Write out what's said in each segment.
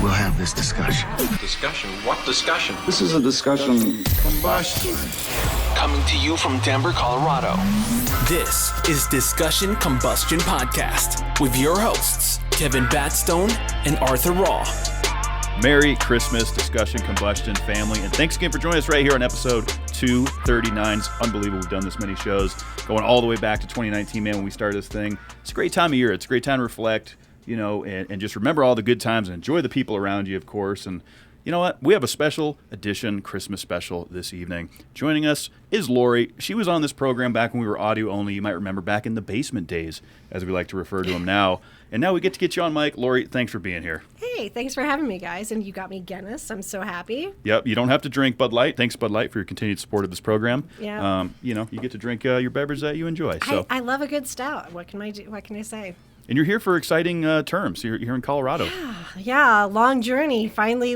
we'll have this discussion. Discussion? What discussion? This is a discussion combustion. Coming to you from Denver, Colorado. This is Discussion Combustion Podcast with your hosts, Kevin Batstone and Arthur Raw. Merry Christmas, Discussion Combustion family, and thanks again for joining us right here on episode 239. It's unbelievable we've done this many shows, going all the way back to 2019, man, when we started this thing. It's a great time of year. It's a great time to reflect, and just remember all the good times and enjoy the people around you, of course. And you know what? We have a special edition Christmas special this evening. Joining us is Lori. She was on this program back when we were audio only. You might remember back in the basement days, as we like to refer to them now. And now we get to get you on mic. Lori, thanks for being here. Hey, thanks for having me, guys. And you got me Guinness. I'm so happy. Yep, you don't have to drink Bud Light. Thanks, Bud Light, for your continued support of this program. Yeah. You get to drink your beverage that you enjoy. So I love a good stout. What can I do? What can I say? And you're here for exciting terms. You're here in Colorado. Yeah, long journey, finally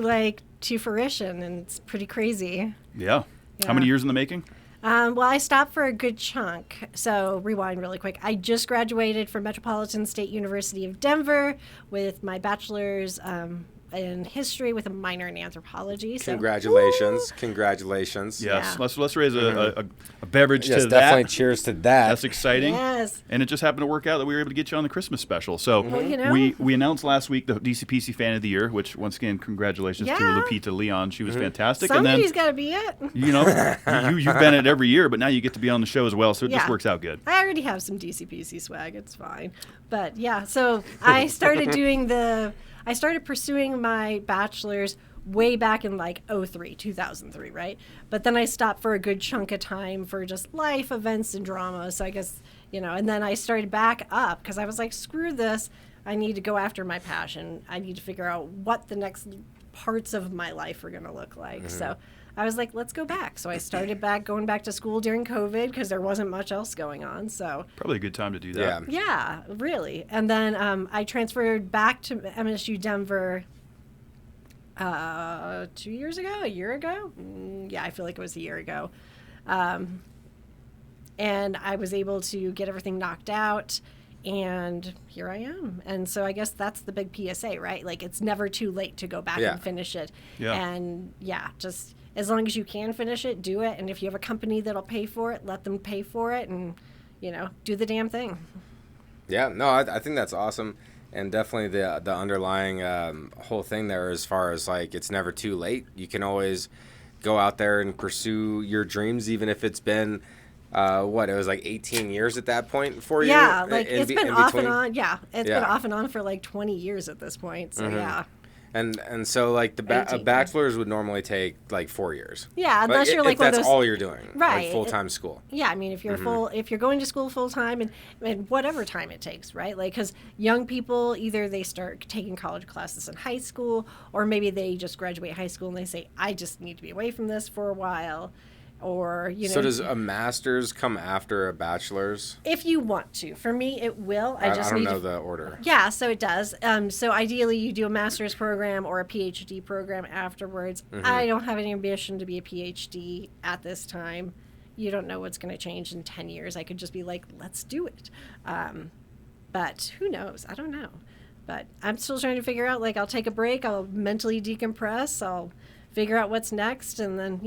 to fruition, and it's pretty crazy. Yeah. How many years in the making? Well, I stopped for a good chunk. So rewind really quick. I just graduated from Metropolitan State University of Denver with my bachelor's in history with a minor in anthropology. So. Congratulations. Woo! Congratulations. Yes. Yeah. Let's raise a beverage to that. Definitely cheers to that. That's exciting. Yes. And it just happened to work out that we were able to get you on the Christmas special. So well, we announced last week the DCPC Fan of the Year, which once again, congratulations to Lupita Leon. She was fantastic. Somebody's got to be it. You've been it every year, but now you get to be on the show as well. So it just works out good. I already have some DCPC swag. It's fine. But yeah, so I started pursuing my bachelor's way back in 2003, right? But then I stopped for a good chunk of time for just life events and drama. So I guess, and then I started back up because I was like, screw this. I need to go after my passion. I need to figure out what the next parts of my life are going to look like. Mm-hmm. So I was like, let's go back. So I started going back to school during COVID because there wasn't much else going on. So probably a good time to do that. Yeah, really. And then I transferred back to MSU Denver 2 years ago, a year ago. I feel like it was a year ago. And I was able to get everything knocked out. And here I am. And so I guess that's the big PSA, right? It's never too late to go back and finish it. Yeah. And just as long as you can finish it, do it. And if you have a company that'll pay for it, let them pay for it and, do the damn thing. Yeah, no, I think that's awesome. And definitely the underlying whole thing there as far as it's never too late. You can always go out there and pursue your dreams, even if it's been, it was 18 years at that point for you? Yeah, it's been off and on. Yeah, it's been off and on for 20 years at this point. So, yeah. And so a bachelor's would normally take 4 years. Yeah, unless you're if that's all you're doing, right? Full-time school. Yeah, I mean if you're if you're going to school full time and whatever time it takes, right? Because young people either they start taking college classes in high school, or maybe they just graduate high school and they say I just need to be away from this for a while. Or, So does a master's come after a bachelor's? If you want to. For me, it will. I don't know the order. Yeah, so it does. So ideally, you do a master's program or a PhD program afterwards. Mm-hmm. I don't have any ambition to be a PhD at this time. You don't know what's going to change in 10 years. I could just be like, let's do it. But who knows? I don't know. But I'm still trying to figure out, I'll take a break. I'll mentally decompress. I'll figure out what's next. And then,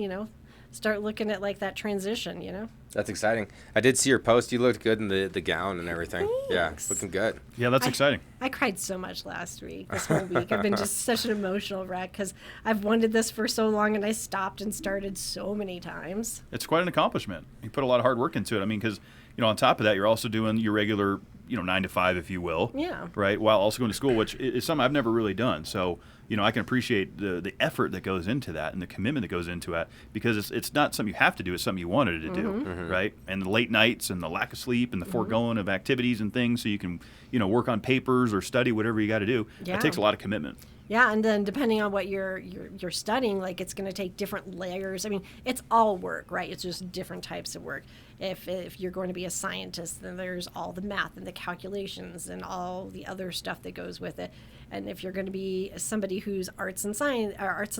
start looking at that transition, That's exciting. I did see your post. You looked good in the gown and everything. Thanks. Yeah, looking good. Yeah, that's exciting. I cried so much this whole week. I've been just such an emotional wreck because I've wanted this for so long and I stopped and started so many times. It's quite an accomplishment. You put a lot of hard work into it. I mean, because, on top of that, you're also doing your regular, 9 to 5, if you will. Yeah. Right? While also going to school, which is something I've never really done. So, I can appreciate the effort that goes into that and the commitment that goes into it because it's not something you have to do. It's something you wanted to do, right? And the late nights and the lack of sleep and the foregoing of activities and things so you can, work on papers or study whatever you got to do. Yeah. It takes a lot of commitment. Yeah, and then depending on what you're studying, it's going to take different layers. I mean, it's all work, right? It's just different types of work. If you're going to be a scientist, then there's all the math and the calculations and all the other stuff that goes with it. And if you're going to be somebody who's arts and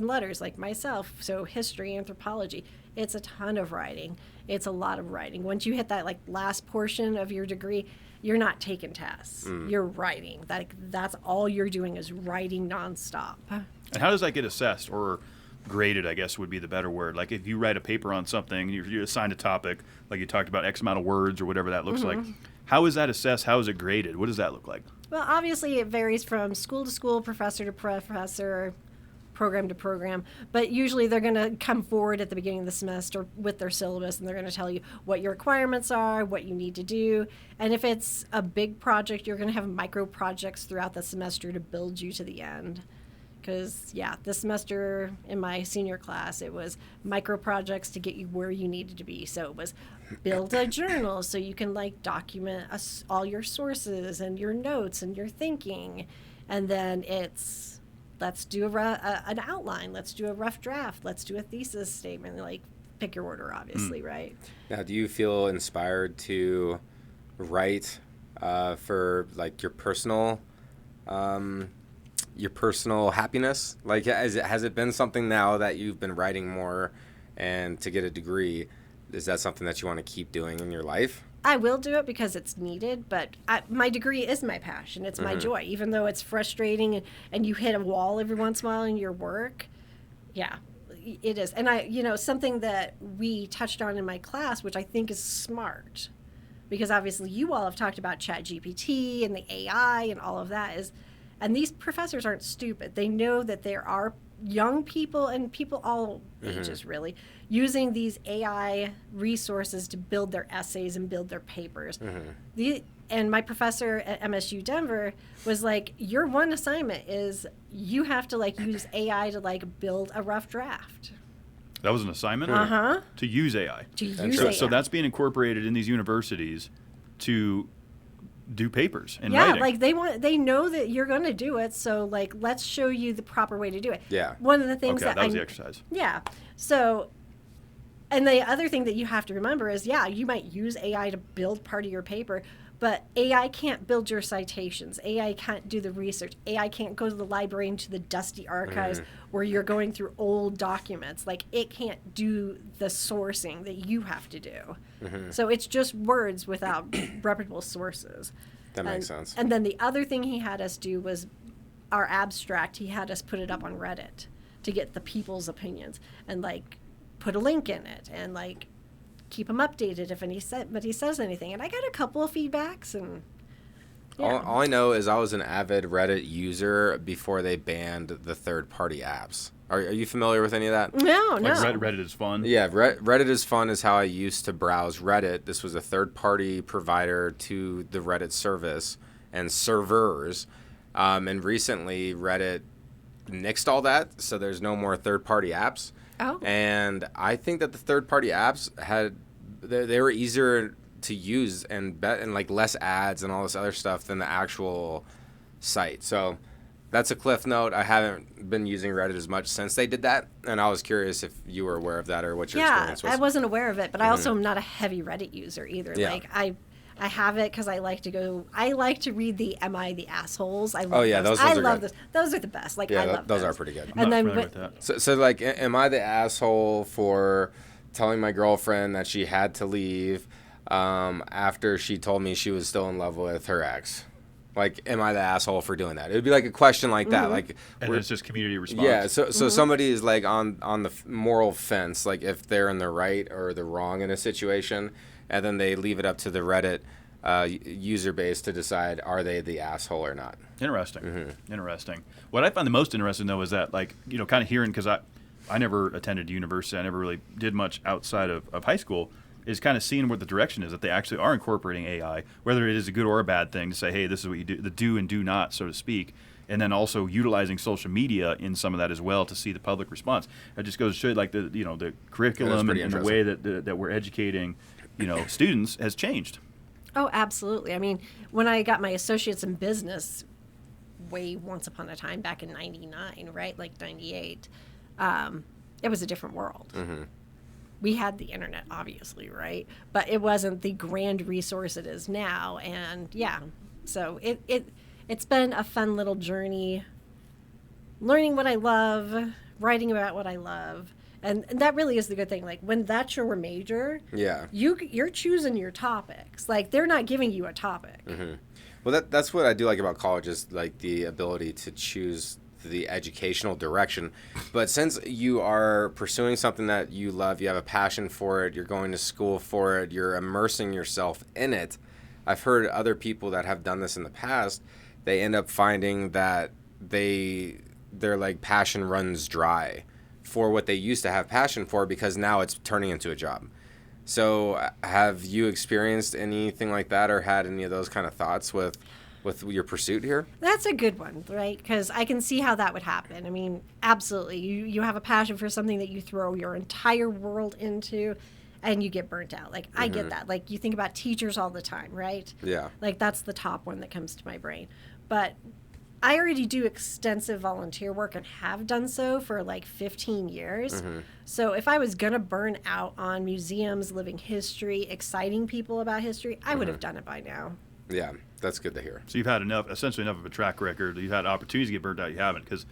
letters like myself, so history, anthropology, It's a ton of writing. It's a lot of writing. Once you hit that like last portion of your degree, you're not taking tests. You're writing. That's all you're doing is writing nonstop. And how does that get assessed or graded, I guess would be the better word? Like if you write a paper on something, you're assigned a topic, like you talked about X amount of words or whatever that looks like. How is that assessed? How is it graded? What does that look like? Well, obviously it varies from school to school, professor to professor, program to program, but usually they're going to come forward at the beginning of the semester with their syllabus, and they're going to tell you what your requirements are, what you need to do. And if it's a big project, you're going to have micro projects throughout the semester to build you to the end. Because, this semester in my senior class, it was micro projects to get you where you needed to be. So it was build a journal so you can like document all your sources and your notes and your thinking. And then it's let's do an outline. Let's do a rough draft. Let's do a thesis statement. Like, pick your order, obviously, right? Now, do you feel inspired to write for like your personal happiness? Like, has it been something now that you've been writing more, and to get a degree, is that something that you want to keep doing in your life? I will do it because it's needed, but my degree is my passion. It's my joy, even though it's frustrating and you hit a wall every once in a while in your work. Yeah, it is. And something that we touched on in my class, which I think is smart, because obviously you all have talked about ChatGPT and the AI and all of that and these professors aren't stupid. They know that there are young people and people all ages really using these AI resources to build their essays and build their papers. And my professor at MSU Denver was like, your one assignment is you have to like use AI to like build a rough draft. That was an assignment? To use AI. To use AI. So that's being incorporated in these universities to do papers and writing. Like they know that you're going to do it, so like let's show you the proper way to do it. Yeah. One of the things that was the exercise. Yeah. So, and the other thing that you have to remember is, you might use AI to build part of your paper, but AI can't build your citations. AI can't do the research. AI can't go to the library into the dusty archives where you're going through old documents. Like, it can't do the sourcing that you have to do. So it's just words without reputable sources. That makes sense. And then the other thing he had us do was our abstract. He had us put it up on Reddit to get the people's opinions and like put a link in it and like keep him updated if he says anything. And I got a couple of feedbacks and all I know is I was an avid Reddit user before they banned the third-party apps. Are you familiar with any of that? No. Like Reddit is fun? Yeah, Reddit is fun is how I used to browse Reddit. This was a third-party provider to the Reddit service and servers. And recently, Reddit nixed all that, so there's no more third-party apps. Oh. And I think that the third-party apps they were easier to use and like less ads and all this other stuff than the actual site. So that's a cliff note. I haven't been using Reddit as much since they did that, and I was curious if you were aware of that or what your experience was. I wasn't aware of it, but I also am not a heavy Reddit user either. Yeah. Like I have it because I like to read the "Am I the Assholes?" I love those I are love good. those are the best. Like, Yeah, I love those are pretty good. I'm And not then familiar with that. So like, am I the asshole for telling my girlfriend that she had to leave after she told me she was still in love with her ex? Like, am I the asshole for doing that? It would be like a question like that. Like, And it's just community response. yeah. So somebody is like on the moral fence, like if they're in the right or the wrong in a situation, and then they leave it up to the Reddit user base to decide are they the asshole or not. Interesting. Interesting. What I find the most interesting, though, is that, like, kind of hearing, because I never attended university. I never really did much outside of high school, is kind of seeing what the direction is, that they actually are incorporating AI, whether it is a good or a bad thing, to say, hey, this is what you do, the do and do not, so to speak, and then also utilizing social media in some of that as well to see the public response. It just goes to show, like, the curriculum and the way that we're educating, students has changed. Oh, absolutely. I mean, when I got my associates in business way once upon a time back in 99, right? Like 98, it was a different world. We had the internet, obviously, right? But it wasn't the grand resource it is now. And so it's been a fun little journey, learning what I love, writing about what I love, And that really is the good thing. Like when that's your major, you're choosing your topics. Like they're not giving you a topic. Well, that's what I do like about college is like the ability to choose the educational direction. But since you are pursuing something that you love, you have a passion for it, you're going to school for it, you're immersing yourself in it. I've heard other people that have done this in the past, they end up finding that their like passion runs dry for what they used to have passion for because now it's turning into a job. So have you experienced anything like that or had any of those kind of thoughts with your pursuit here? That's a good one, right? Because I can see how that would happen. I mean, absolutely. You have a passion for something that you throw your entire world into and you get burnt out. Like, I get that. Like, you think about teachers all the time, right? Yeah. Like, that's the top one that comes to my brain. But I already do extensive volunteer work and have done so for like 15 years. So if I was going to burn out on museums, living history, exciting people about history, I would have done it by now. Yeah, that's good to hear. So you've had essentially enough of a track record. You've had opportunities to get burnt out. You haven't, because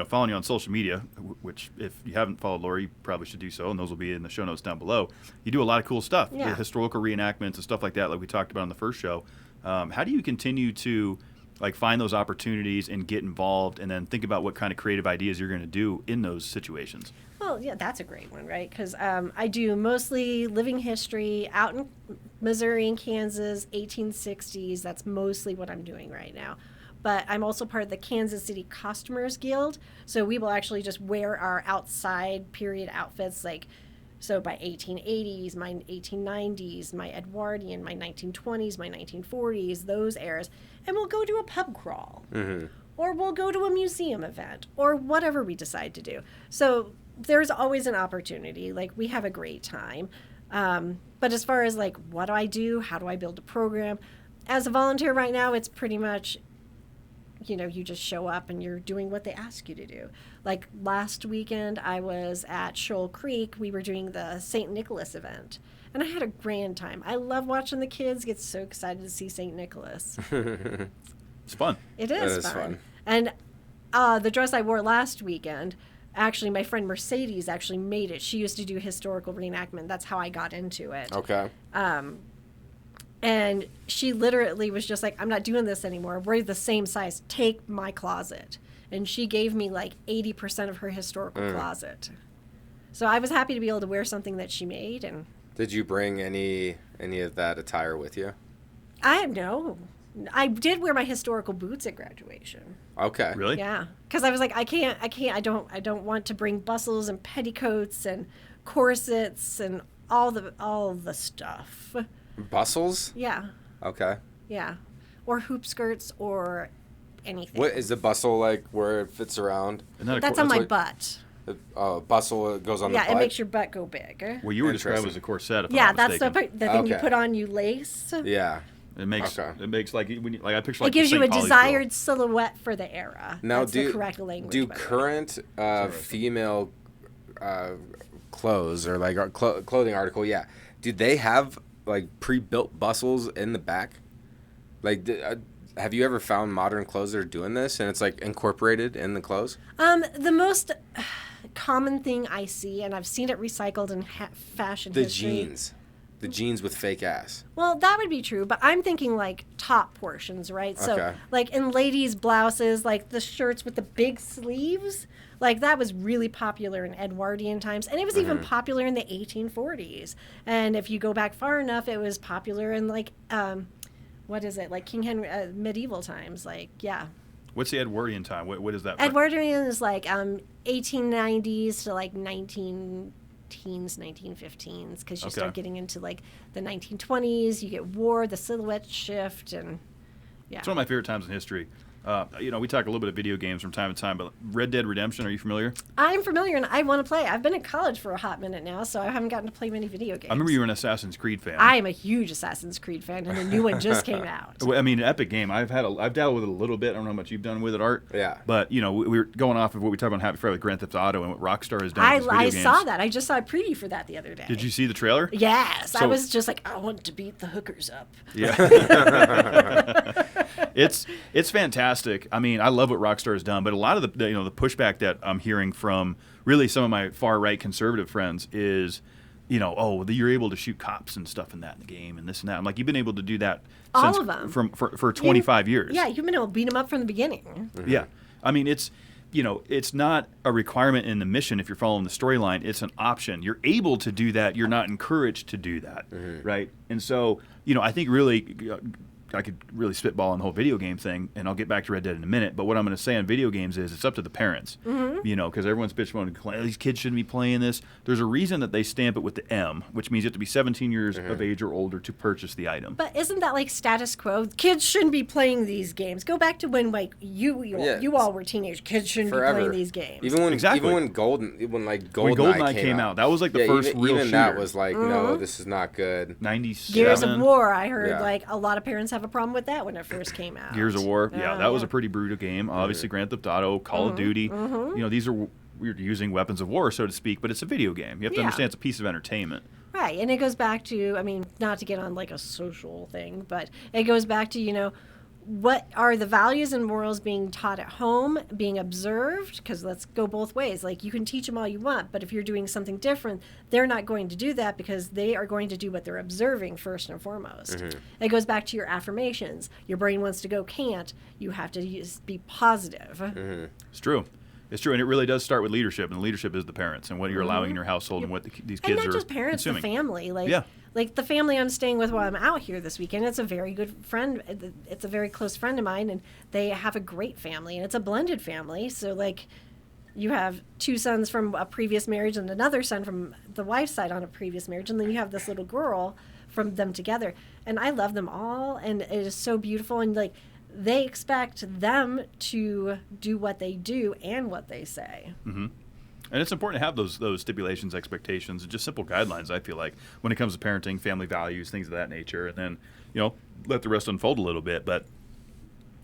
following you on social media, which if you haven't followed Laura, you probably should do so, and those will be in the show notes down below. You do a lot of cool stuff, Yeah. Historical reenactments and stuff like that, like we talked about in the first show. How do you continue to like find those opportunities and get involved, and then think about what kind of creative ideas you're going to do in those situations? Well, yeah, that's a great one, right? Because I do mostly living history out in Missouri and Kansas, 1860s. That's mostly what I'm doing right now. But I'm also part of the Kansas City Costumers Guild. So we will actually just wear our outside period outfits, like, so my 1880s, my 1890s, my Edwardian, my 1920s, my 1940s, those eras. And we'll go do a pub crawl. Or we'll go to a museum event, or whatever we decide to do. So there's always an opportunity. Like, we have a great time. But as far as like, what do I do? How do I build a program? As a volunteer right now, it's pretty much, you just show up and you're doing what they ask you to do. Like last weekend, I was at Shoal Creek. We were doing the St. Nicholas event. And I had a grand time. I love watching the kids get so excited to see St. Nicholas. It's fun. It is fun. And the dress I wore last weekend, actually, my friend Mercedes actually made it. She used to do historical reenactment. That's how I got into it. Okay. And she literally was just like, I'm not doing this anymore. We're the same size. Take my closet. And she gave me like 80% of her historical closet. So I was happy to be able to wear something that she made. And did you bring any of that attire with you? No. I did wear my historical boots at graduation. Okay. Really? Yeah. Because I was like, I don't want to bring bustles and petticoats and corsets and all the stuff. Bustles? Yeah. Okay. Yeah. Or hoop skirts or anything. What is the bustle like where it fits around? That's on my butt. Bustle goes on the butt? Yeah, it makes your butt go big. Well, you were described as a corset. If I'm Yeah, not that's mistaken. the thing you put on, you lace. Yeah. It makes like when I picture like It gives the you a St. Paul's desired silhouette for the era. Now, that's the correct language. Do by the way. current female clothes or like clothing article, do they have like pre-built bustles in the back? Like, have you ever found modern clothes that are doing this and it's like incorporated in the clothes? The most common thing I see, and I've seen it recycled in fashion history. The jeans with fake ass. Well, that would be true, but I'm thinking like top portions, right? So Okay. like in ladies' blouses, like the shirts with the big sleeves, like that was really popular in Edwardian times, and it was even popular in the 1840s. And if you go back far enough, it was popular in like what is it? Like King Henry medieval times, like yeah. What's the Edwardian time? What is that? Edwardian is like 1890s to like 1915s, because you start getting into like the 1920s. You get war, the silhouette shift, and yeah. It's one of my favorite times in history. We talk a little bit of video games from time to time, but Red Dead Redemption, are you familiar? I'm familiar, and I want to play. I've been in college for a hot minute now, so I haven't gotten to play many video games. I remember you were an Assassin's Creed fan. I am a huge Assassin's Creed fan, and a new one just came out. Well, I mean, an epic game. I've dabbled with it a little bit. I don't know how much you've done with it, Art. Yeah. But we were going off of what we talked about Happy Friday with Grand Theft Auto and what Rockstar has done with I video games. saw that. I just saw a preview for that the other day. Did you see the trailer? Yes. I So- was just like, I want to beat the hookers up. Yeah. It's fantastic. I mean, I love what Rockstar has done, but a lot of the the pushback that I'm hearing from really some of my far right conservative friends is, you're able to shoot cops and stuff in the game and this and that. I'm like, you've been able to do that All of them. for 25 years. Yeah, you've been able to beat them up from the beginning. Mm-hmm. Yeah. I mean, it's not a requirement in the mission if you're following the storyline. It's an option. You're able to do that. You're not encouraged to do that, right? And so, I think really I could really spitball on the whole video game thing, and I'll get back to Red Dead in a minute. But what I'm going to say on video games is it's up to the parents, because everyone's bitch moaning, these kids shouldn't be playing this. There's a reason that they stamp it with the M, which means you have to be 17 years of age or older to purchase the item. But isn't that like status quo? Kids shouldn't be playing these games. Go back to when you all were teenagers. Kids shouldn't be playing these games. Even when GoldenEye came out, that was like the first real even shooter. That was like, no, this is not good. 97. Gears of War, I heard like a lot of parents have a problem with that when it first came out. Gears of War, that was a pretty brutal game. Obviously, Grand Theft Auto, Call of Duty. These are we're using weapons of war, so to speak, but it's a video game. You have to understand it's a piece of entertainment. Right, and it goes back to, not to get on like a social thing, but it goes back to, what are the values and morals being taught at home, being observed? Because let's go both ways. Like, you can teach them all you want, but if you're doing something different, they're not going to do that because they are going to do what they're observing first and foremost. It goes back to your affirmations. Your brain wants to go can't. You have to be positive. It's true. It's true, and it really does start with leadership, and leadership is the parents and what you're allowing in your household and what these kids are And not just parents, consuming. the family. Like the family I'm staying with while I'm out here this weekend, it's a very good friend. It's a very close friend of mine, and they have a great family, and it's a blended family. So, like, you have two sons from a previous marriage and another son from the wife's side on a previous marriage, and then you have this little girl from them together. And I love them all, and it is so beautiful. And, like, they expect them to do what they do and what they say. Mm-hmm. And it's important to have those stipulations, expectations, and just simple guidelines, I feel like, when it comes to parenting, family values, things of that nature, and then, let the rest unfold a little bit. But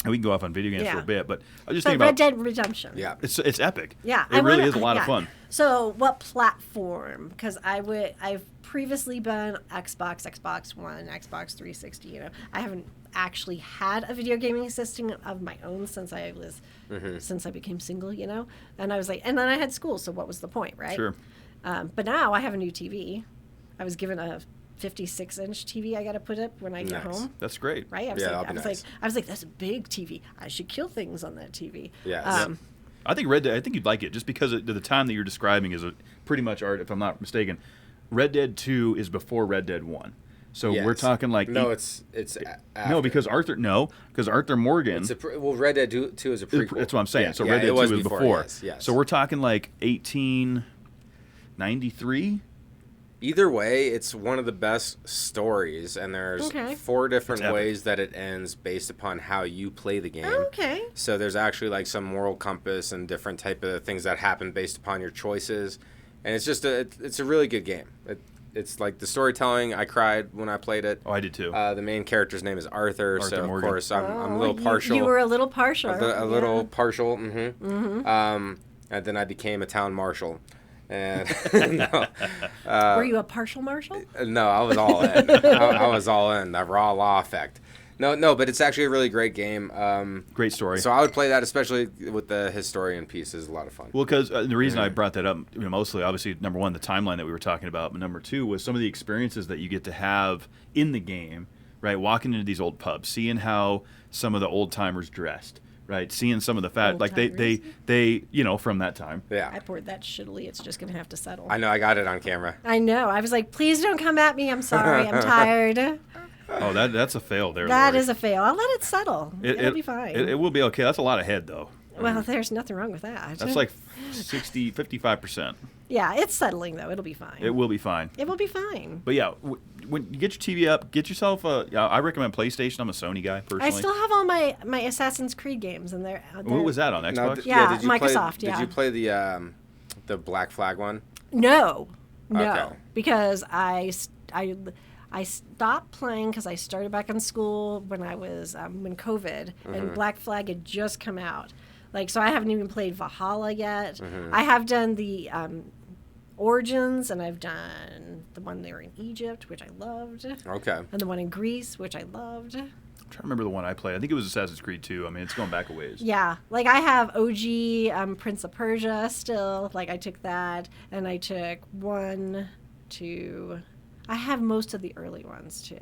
we can go off on video games for a bit, but I just think about Red Dead Redemption. Yeah. It's epic. Yeah. It really is a lot of fun. So what platform? Because I've previously been Xbox One, Xbox 360, I haven't actually had a video gaming system of my own since I became single, and I was like, and then I had school, so what was the point, right? Sure. But now I have a new TV. I was given a 56-inch TV I got to put up when I get home. That's great. Right? I was like, that's a big TV. I should kill things on that TV. Yes. I think Red Dead, I think you'd like it just because of the time that you're describing is pretty much art, if I'm not mistaken. Red Dead 2 is before Red Dead 1. So we're talking like... No, it's after. No, because Arthur Morgan... Red Dead 2 is a prequel. That's what I'm saying. Yeah, so Red Dead 2 is before. Yes. So we're talking like 1893? Either way, it's one of the best stories, and there's 4 different ways that it ends based upon how you play the game. Okay. So there's actually like some moral compass and different type of things that happen based upon your choices, and it's just it's a really good game. It's like the storytelling. I cried when I played it. Oh, I did too. The main character's name is Arthur, so Morgan. Of course I'm a little partial. You were a little partial. A little partial. And then I became a town marshal. And were you a partial marshal? No, I was all in. I was all in. The raw law effect. No, but it's actually a really great game. Great story. So I would play that, especially with the historian piece. Is a lot of fun. Well, because the reason I brought that up, mostly, obviously, number one, the timeline that we were talking about, but number two was some of the experiences that you get to have in the game, right? Walking into these old pubs, seeing how some of the old timers dressed. Right, seeing some of the fat, like they from that time. Yeah. I poured that shittily. It's just going to have to settle. I know. I got it on camera. I know. I was like, please don't come at me. I'm sorry. I'm tired. Oh, that's a fail there, That Lori. is a fail. I'll let it settle. It'll be fine. It will be okay. That's a lot of head, though. Well, there's nothing wrong with that. That's like 55%. Yeah, it's settling, though. It'll be fine. It will be fine. It will be fine. But yeah, when you get your TV up, get yourself I recommend PlayStation. I'm a Sony guy, personally. I still have all my Assassin's Creed games, and they're What was that on Xbox? Yeah, Microsoft, Did you play the Black Flag one? No, Okay. because I stopped playing because I started back in school when I was when COVID and Black Flag had just come out. Like, so I haven't even played Valhalla yet. I have done the Origins, and I've done the one there in Egypt, which I loved. Okay. And the one in Greece, which I loved. trying to remember the one I played. I think it was Assassin's Creed 2. I mean, it's going back a ways. Yeah, like I have OG Prince of Persia still. Like I took that, and I took 1, 2. I have most of the early ones too.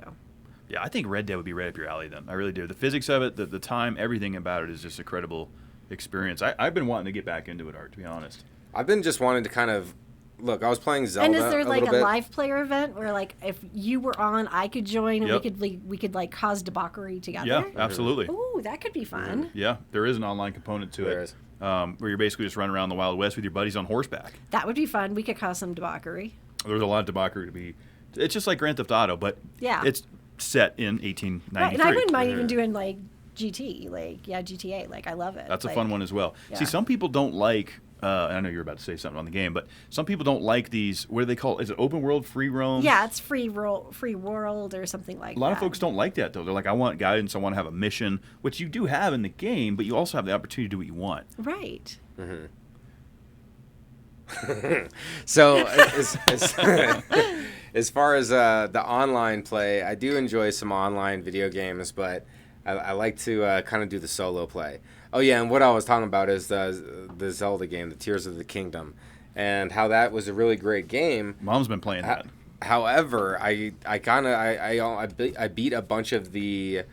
Yeah, I think Red Dead would be right up your alley then. I really do. The physics of it, the time, everything about it is just a credible experience. I've been wanting to get back into it, Art, to be honest. I've been just wanting to kind of look. I was playing Zelda. And is there like a bit. live player event where like if you were on, I could join and Yep. we could like cause debauchery together? Yeah, absolutely. Ooh, that could be fun. Yeah, there is an online component to There it. is. Where you're basically just running around the Wild West with your buddies on horseback. That would be fun. We could cause some debauchery. There's a lot of debauchery to be. It's just like Grand Theft Auto, but Yeah. it's set in 1893. Right, and I wouldn't mind even doing like GT, like GTA. Like I love it. That's a like, fun one as well. yeah. See, some people don't like. I know you're about to say something on the game, but some people don't like these. What do they call? Is it open world, free roam? Yeah, it's free world or something like that. A lot of folks don't like that though. They're like, I want guidance. I want to have a mission, which you do have in the game, but you also have the opportunity to do what you want. Right. So as far as the online play, I do enjoy some online video games, but I like to kind of do the solo play. Oh yeah, and what I was talking about is the Zelda game, the Tears of the Kingdom, and how that was a really great game. Mom's been playing that. However, I beat a bunch of the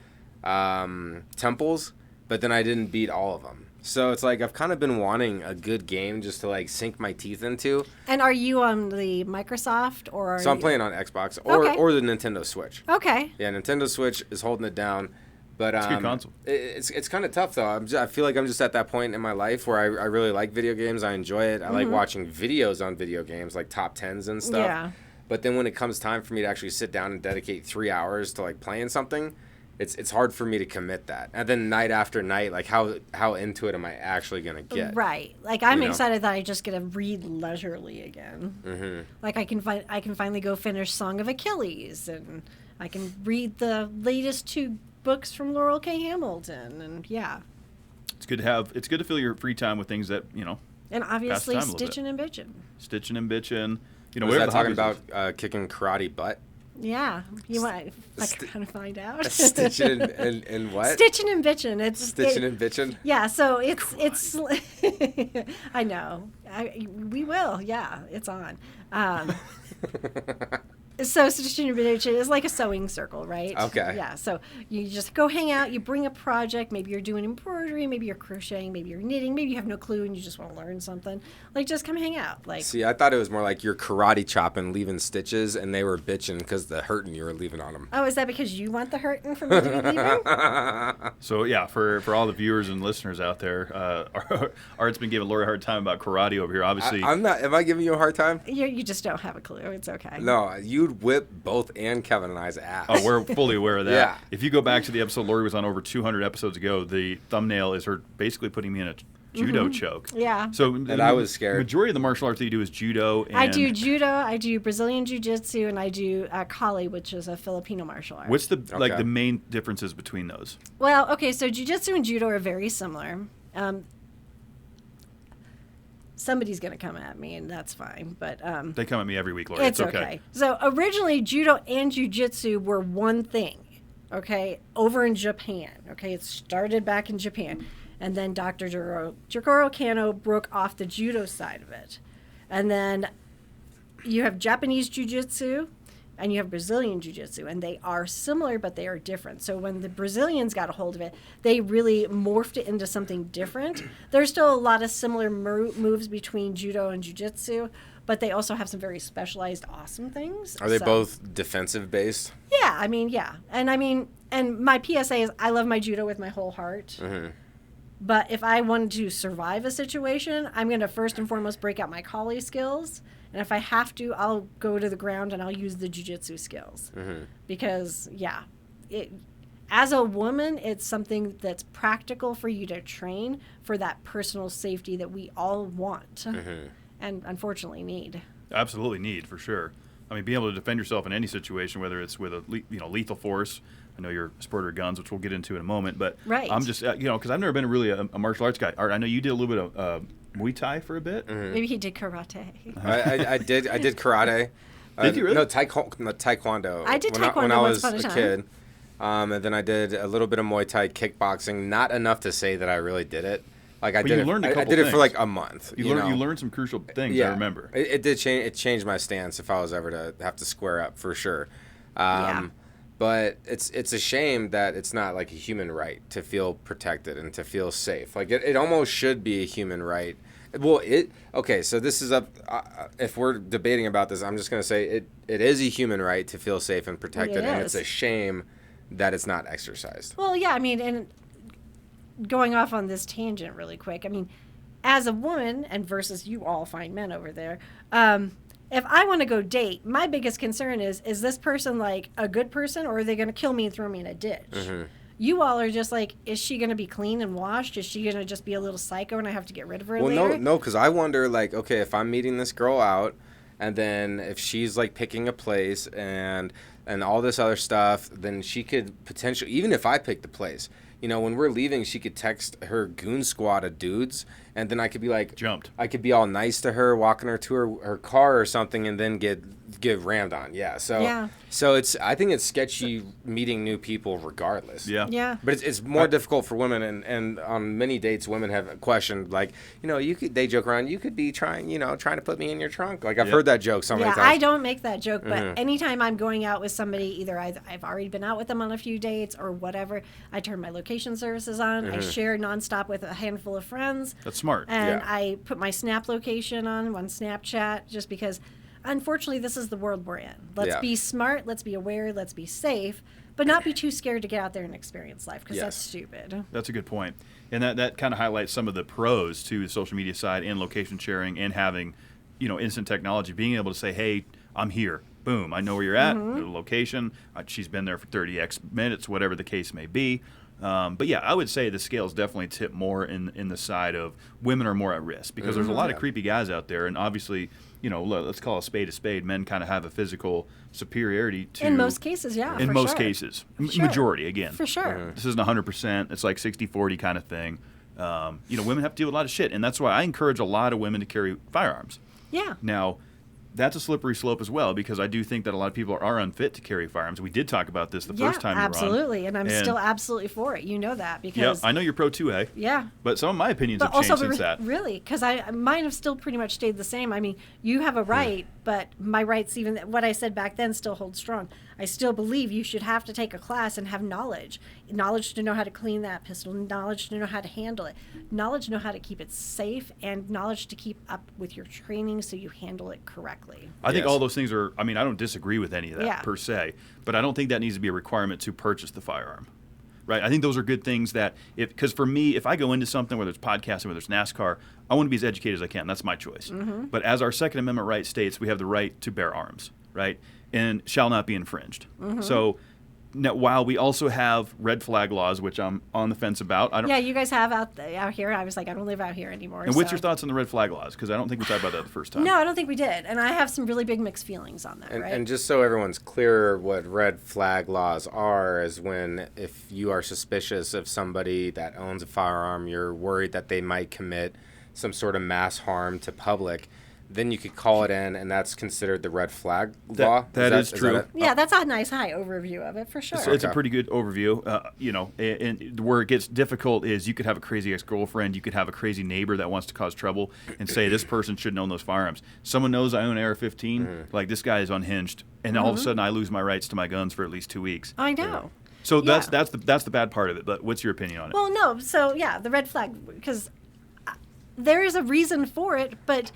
temples, but then I didn't beat all of them. So it's like I've kind of been wanting a good game just to like sink my teeth into. And are you on the Microsoft or? So I'm playing on Xbox or the Nintendo Switch. Okay. Yeah, Nintendo Switch is holding it down, but It's a good console. It's kind of tough though. I feel like I'm just at that point in my life where I really like video games. I enjoy it. I like watching videos on video games, like top 10s and stuff. Yeah. But then when it comes time for me to actually sit down and dedicate 3 hours to like playing something, it's hard for me to commit that. And then night after night, like how into it am I actually gonna get? Right. Like I'm You know? excited that I just get to read leisurely again. Mm-hmm. Like I can finally go finish Song of Achilles, and I can read the latest 2 books from Laurel K. Hamilton, and yeah. It's good to fill your free time with things that And obviously time a little bit. stitching and bitching. stitching and bitching. Was whatever that the talking hobbies about is. kicking karate butt? Yeah, you want to kind of find out. Stitching and what? Stitching and bitching. It's Stitching and bitching? Yeah, so it's. I know. We will. Yeah, it's on. So stitching and bitching is like a sewing circle, right? Okay. Yeah. So you just go hang out. You bring a project. Maybe you're doing embroidery. Maybe you're crocheting. Maybe you're knitting. Maybe you have no clue and you just want to learn something. Like just come hang out. Like. See, I thought it was more like you're karate chopping, leaving stitches, and they were bitching because the hurting you were leaving on them. Oh, is that because you want the hurting for me to be leaving? So yeah, for all the viewers and listeners out there, Art's been giving Lori a hard time about karate over here. Obviously, I'm not. Am I giving you a hard time? You just don't have a clue. It's okay. No, you'd whip both Ann, Kevin, and I's ass. oh, we're fully aware of that. Yeah. If you go back to the episode Lori was on over 200 episodes ago, the thumbnail is her basically putting me in a judo choke. Yeah. So And I was scared. Majority of the martial arts that you do is judo. And I do judo, I do Brazilian jiu-jitsu, and I do Kali, which is a Filipino martial art. What's the Okay. the main differences between those? Well, okay, so jiu-jitsu and judo are very similar. Somebody's going to come at me, and that's fine. But They come at me every week, Lori. it's okay. So originally, judo and jiu-jitsu were one thing, okay, over in Japan. Okay, it started back in Japan. And then Dr. Jigoro Kano broke off the judo side of it. And then you have Japanese jiu-jitsu and you have Brazilian jiu-jitsu, and they are similar, but they are different. So when the Brazilians got a hold of it, they really morphed it into something different. There's still a lot of similar moves between judo and jiu-jitsu, but they also have some very specialized, awesome things. Are they So- both defensive based? Yeah, yeah. And my PSA is I love my judo with my whole heart. Mm-hmm. But if I wanted to survive a situation, I'm going to first and foremost break out my Kali skills. And if I have to, I'll go to the ground and I'll use the jiu-jitsu skills. Mm-hmm. Because, as a woman, it's something that's practical for you to train for that personal safety that we all want and unfortunately need. Absolutely need, for sure. I mean, being able to defend yourself in any situation, whether it's with a lethal force. I know you're a sporter of guns, which we'll get into in a moment. But Right. I'm just, because I've never been really a martial arts guy. Art, I know you did a little bit of Muay Thai for a bit. Maybe he did karate. I did karate. Did you really? No, taekwondo. I did when taekwondo I once was upon a a time. kid. And then I did a little bit of Muay Thai kickboxing, not enough to say that I really did it. Like I But did you it, learned a I couple did it for things. like a month. You know? learned some crucial things. Yeah, I remember. It did change. It changed my stance if I was ever to have to square up for sure. But it's a shame that it's not like a human right to feel protected and to feel safe. Like it almost should be a human right. Well, okay. So this is if we're debating about this, I'm just gonna say it is a human right to feel safe and protected, and it's a shame that it's not exercised. Well, yeah, I mean, and going off on this tangent really quick, I mean, as a woman, and versus you all fine men over there, if I want to go date, my biggest concern is this person like a good person, or are they going to kill me and throw me in a ditch? Mm-hmm. You all are just like, is she going to be clean and washed? Is she going to just be a little psycho and I have to get rid of her later? Well, no, because I wonder, like, okay, if I'm meeting this girl out, and then if she's like picking a place and all this other stuff, then she could potentially, even if I pick the place, you know, when we're leaving, she could text her goon squad of dudes, and then I could be like, Jumped. I could be all nice to her, walking her to her car or something, and then get rammed on. Yeah. So I think it's sketchy meeting new people regardless. Yeah. Yeah. But it's more difficult for women, and on many dates, women have questioned, like, you know, they joke around, you could be trying to put me in your trunk. Like, I've heard that joke so many times. I don't make that joke, but anytime I'm going out with somebody, either I've already been out with them on a few dates or whatever, I turn my location services on. I share nonstop with a handful of friends. That's smart. And I put my Snap location on Snapchat just because, unfortunately, this is the world we're in. Let's be smart, let's be aware, let's be safe, but not be too scared to get out there and experience life, because that's stupid. That's a good point. And that kind of highlights some of the pros to the social media side and location sharing and having, you know, instant technology, being able to say, hey, I'm here. Boom, I know where you're at, the location. She's been there for 30x minutes, whatever the case may be. But yeah, I would say the scales definitely tip more in the side of women are more at risk, because there's a lot of creepy guys out there, and obviously, you know, let's call a spade. Men kind of have a physical superiority to. In most cases, yeah. In for most sure. cases, For sure. majority again. For sure. This isn't 100%. It's like 60-40 kind of thing. You know, women have to deal with a lot of shit, and that's why I encourage a lot of women to carry firearms. Yeah. Now, that's a slippery slope as well, because I do think that a lot of people are unfit to carry firearms. We did talk about this the first time absolutely, you were on. and I'm still absolutely for it. You know that, because I know you're pro 2A. Yeah. But some of my opinions But have changed also, since that. really, because mine have still pretty much stayed the same. I mean, you have a right, but my rights, even what I said back then, still hold strong. I still believe you should have to take a class and have knowledge to know how to clean that pistol, knowledge to know how to handle it, knowledge to know how to keep it safe, and knowledge to keep up with your training so you handle it correctly. I think all those things are, I mean, I don't disagree with any of that per se, but I don't think that needs to be a requirement to purchase the firearm. Right? I think those are good things that, because for me, if I go into something, whether it's podcasting, whether it's NASCAR, I want to be as educated as I can. That's my choice. But as our Second Amendment right states, we have the right to bear arms, right? And shall not be infringed. So now, while we also have red flag laws, which I'm on the fence about. You guys have out here. I was like, I don't live out here anymore. And what's your thoughts on the red flag laws? Because I don't think we talked about that the first time. No, I don't think we did. And I have some really big mixed feelings on that, right? And just so everyone's clear, what red flag laws are is when, if you are suspicious of somebody that owns a firearm, you're worried that they might commit some sort of mass harm to public, then you could call it in, and that's considered the red flag law. That is true. Yeah, that's a nice high overview of it, for sure. It's a pretty good overview. You know, and where it gets difficult is you could have a crazy ex-girlfriend, you could have a crazy neighbor that wants to cause trouble and say this person shouldn't own those firearms. Someone knows I own an AR-15, like this guy is unhinged, and all of a sudden I lose my rights to my guns for at least 2 weeks. I know. So that's the bad part of it. But what's your opinion on it? Well, no. So yeah, the red flag, because there is a reason for it, but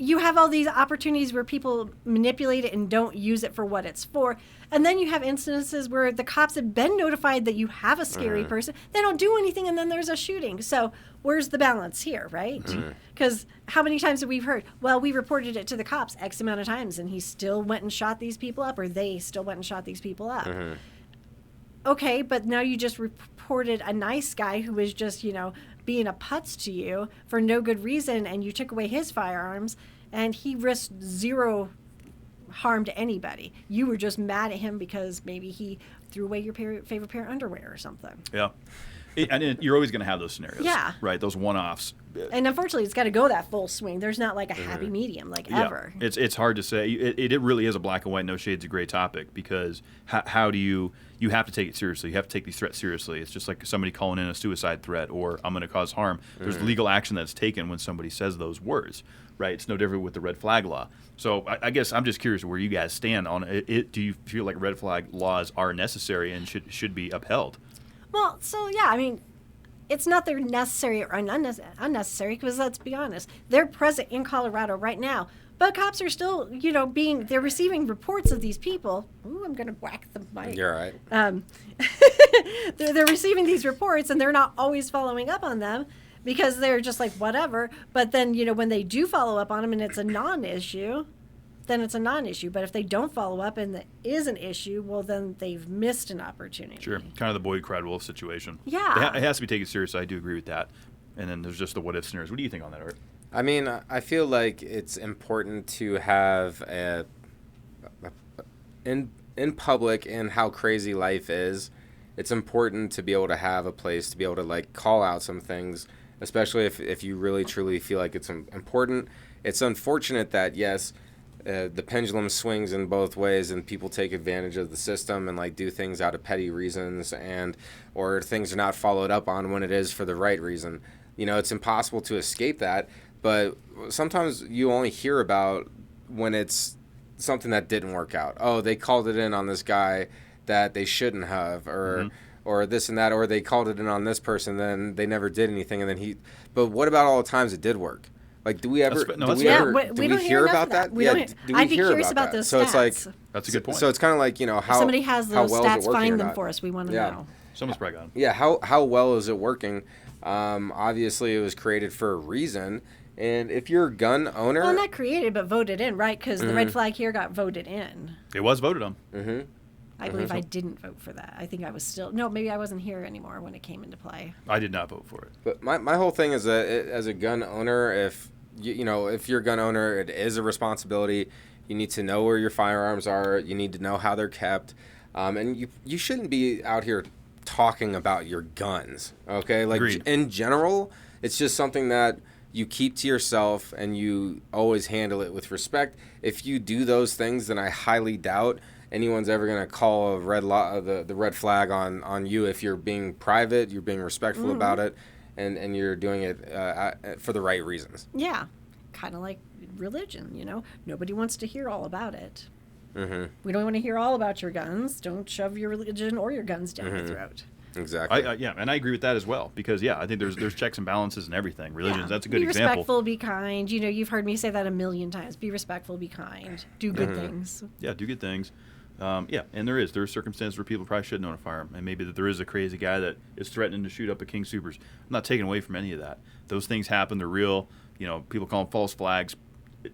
you have all these opportunities where people manipulate it and don't use it for what it's for. And then you have instances where the cops have been notified that you have a scary person. They don't do anything, and then there's a shooting. So where's the balance here, right? Because how many times have we heard, well, we reported it to the cops X amount of times, and he still went and shot these people up, or they still went and shot these people up. Okay, but now you just reported a nice guy who was just, being a putz to you for no good reason, and you took away his firearms, and he risked zero harm to anybody. You were just mad at him because maybe he threw away your favorite pair of underwear or something. Yeah. And you're always going to have those scenarios. Yeah. Right, those one-offs. And unfortunately, it's got to go that full swing. There's not like a happy medium, ever. It's hard to say. It really is a black and white, no shades of gray topic, because how do you have to take it seriously. You have to take these threats seriously. It's just like somebody calling in a suicide threat or I'm going to cause harm. There's legal action that's taken when somebody says those words, right? It's no different with the red flag law. So I guess I'm just curious where you guys stand on it. Do you feel like red flag laws are necessary and should be upheld? Well, so yeah, I mean, it's not they're necessary or unnecessary, because let's be honest, they're present in Colorado right now. But cops are still, they're receiving reports of these people. Ooh, I'm going to whack the mic. You're right. They're receiving these reports, and they're not always following up on them because they're just like, whatever. But then, when they do follow up on them and it's a non-issue, then it's a non-issue. But if they don't follow up and it is an issue, well, then they've missed an opportunity. Sure. Kind of the boy who cried wolf situation. Yeah. It has to be taken seriously. I do agree with that. And then there's just the what-if scenarios. What do you think on that, Art? I mean, I feel like it's important to have in public and how crazy life is. It's important to be able to have a place to be able to call out some things, especially if you really truly feel like it's important. It's unfortunate that yes, the pendulum swings in both ways and people take advantage of the system and do things out of petty reasons or things are not followed up on when it is for the right reason. It's impossible to escape that. But sometimes you only hear about when it's something that didn't work out. Oh, they called it in on this guy that they shouldn't have, or this and that, or they called it in on this person, then they never did anything, and then But what about all the times it did work? Do we ever? Do we hear about that? I'd be curious about those stats. So it's that's a good point. So it's kind of how if somebody has those how well stats, is it working find or them not? for us. We want to know. Someone's probably got them. Yeah, how well is it working? Obviously, it was created for a reason. And if you're a gun owner... Well, not created, but voted in, right? Because the red flag here got voted in. It was voted on. Mm-hmm. I believe I didn't vote for that. I think I was still... No, maybe I wasn't here anymore when it came into play. I did not vote for it. But my whole thing is that as a gun owner, if you're a gun owner, it is a responsibility. You need to know where your firearms are. You need to know how they're kept. And you shouldn't be out here talking about your guns, okay? Agreed. In general, it's just something that... you keep to yourself and you always handle it with respect. If you do those things, then I highly doubt anyone's ever going to call the red flag on you if you're being private, you're being respectful about it, and you're doing it for the right reasons. Yeah, kind of like religion, Nobody wants to hear all about it. Mm-hmm. We don't want to hear all about your guns. Don't shove your religion or your guns down your throat. Exactly. And I agree with that as well because I think there's checks and balances and everything. Religions, that's a good example. Be respectful, be kind. You've heard me say that a million times. Be respectful, be kind. Do good things. Yeah, do good things. And there are circumstances where people probably shouldn't own a firearm, and maybe that there is a crazy guy that is threatening to shoot up a King Soopers. I'm not taking away from any of that. Those things happen. They're real. People call them false flags.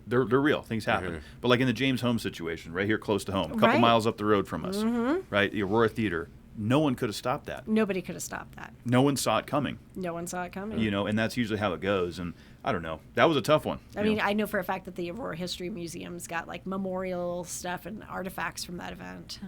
They're real. Things happen. But like in the James Holmes situation, right here close to home, a couple miles up the road from us, right? The Aurora Theater. No one could have stopped that. Nobody could have stopped that. No one saw it coming. No one saw it coming. And that's usually how it goes. And I don't know. That was a tough one. I mean, I know for a fact that the Aurora History Museum's got memorial stuff and artifacts from that event.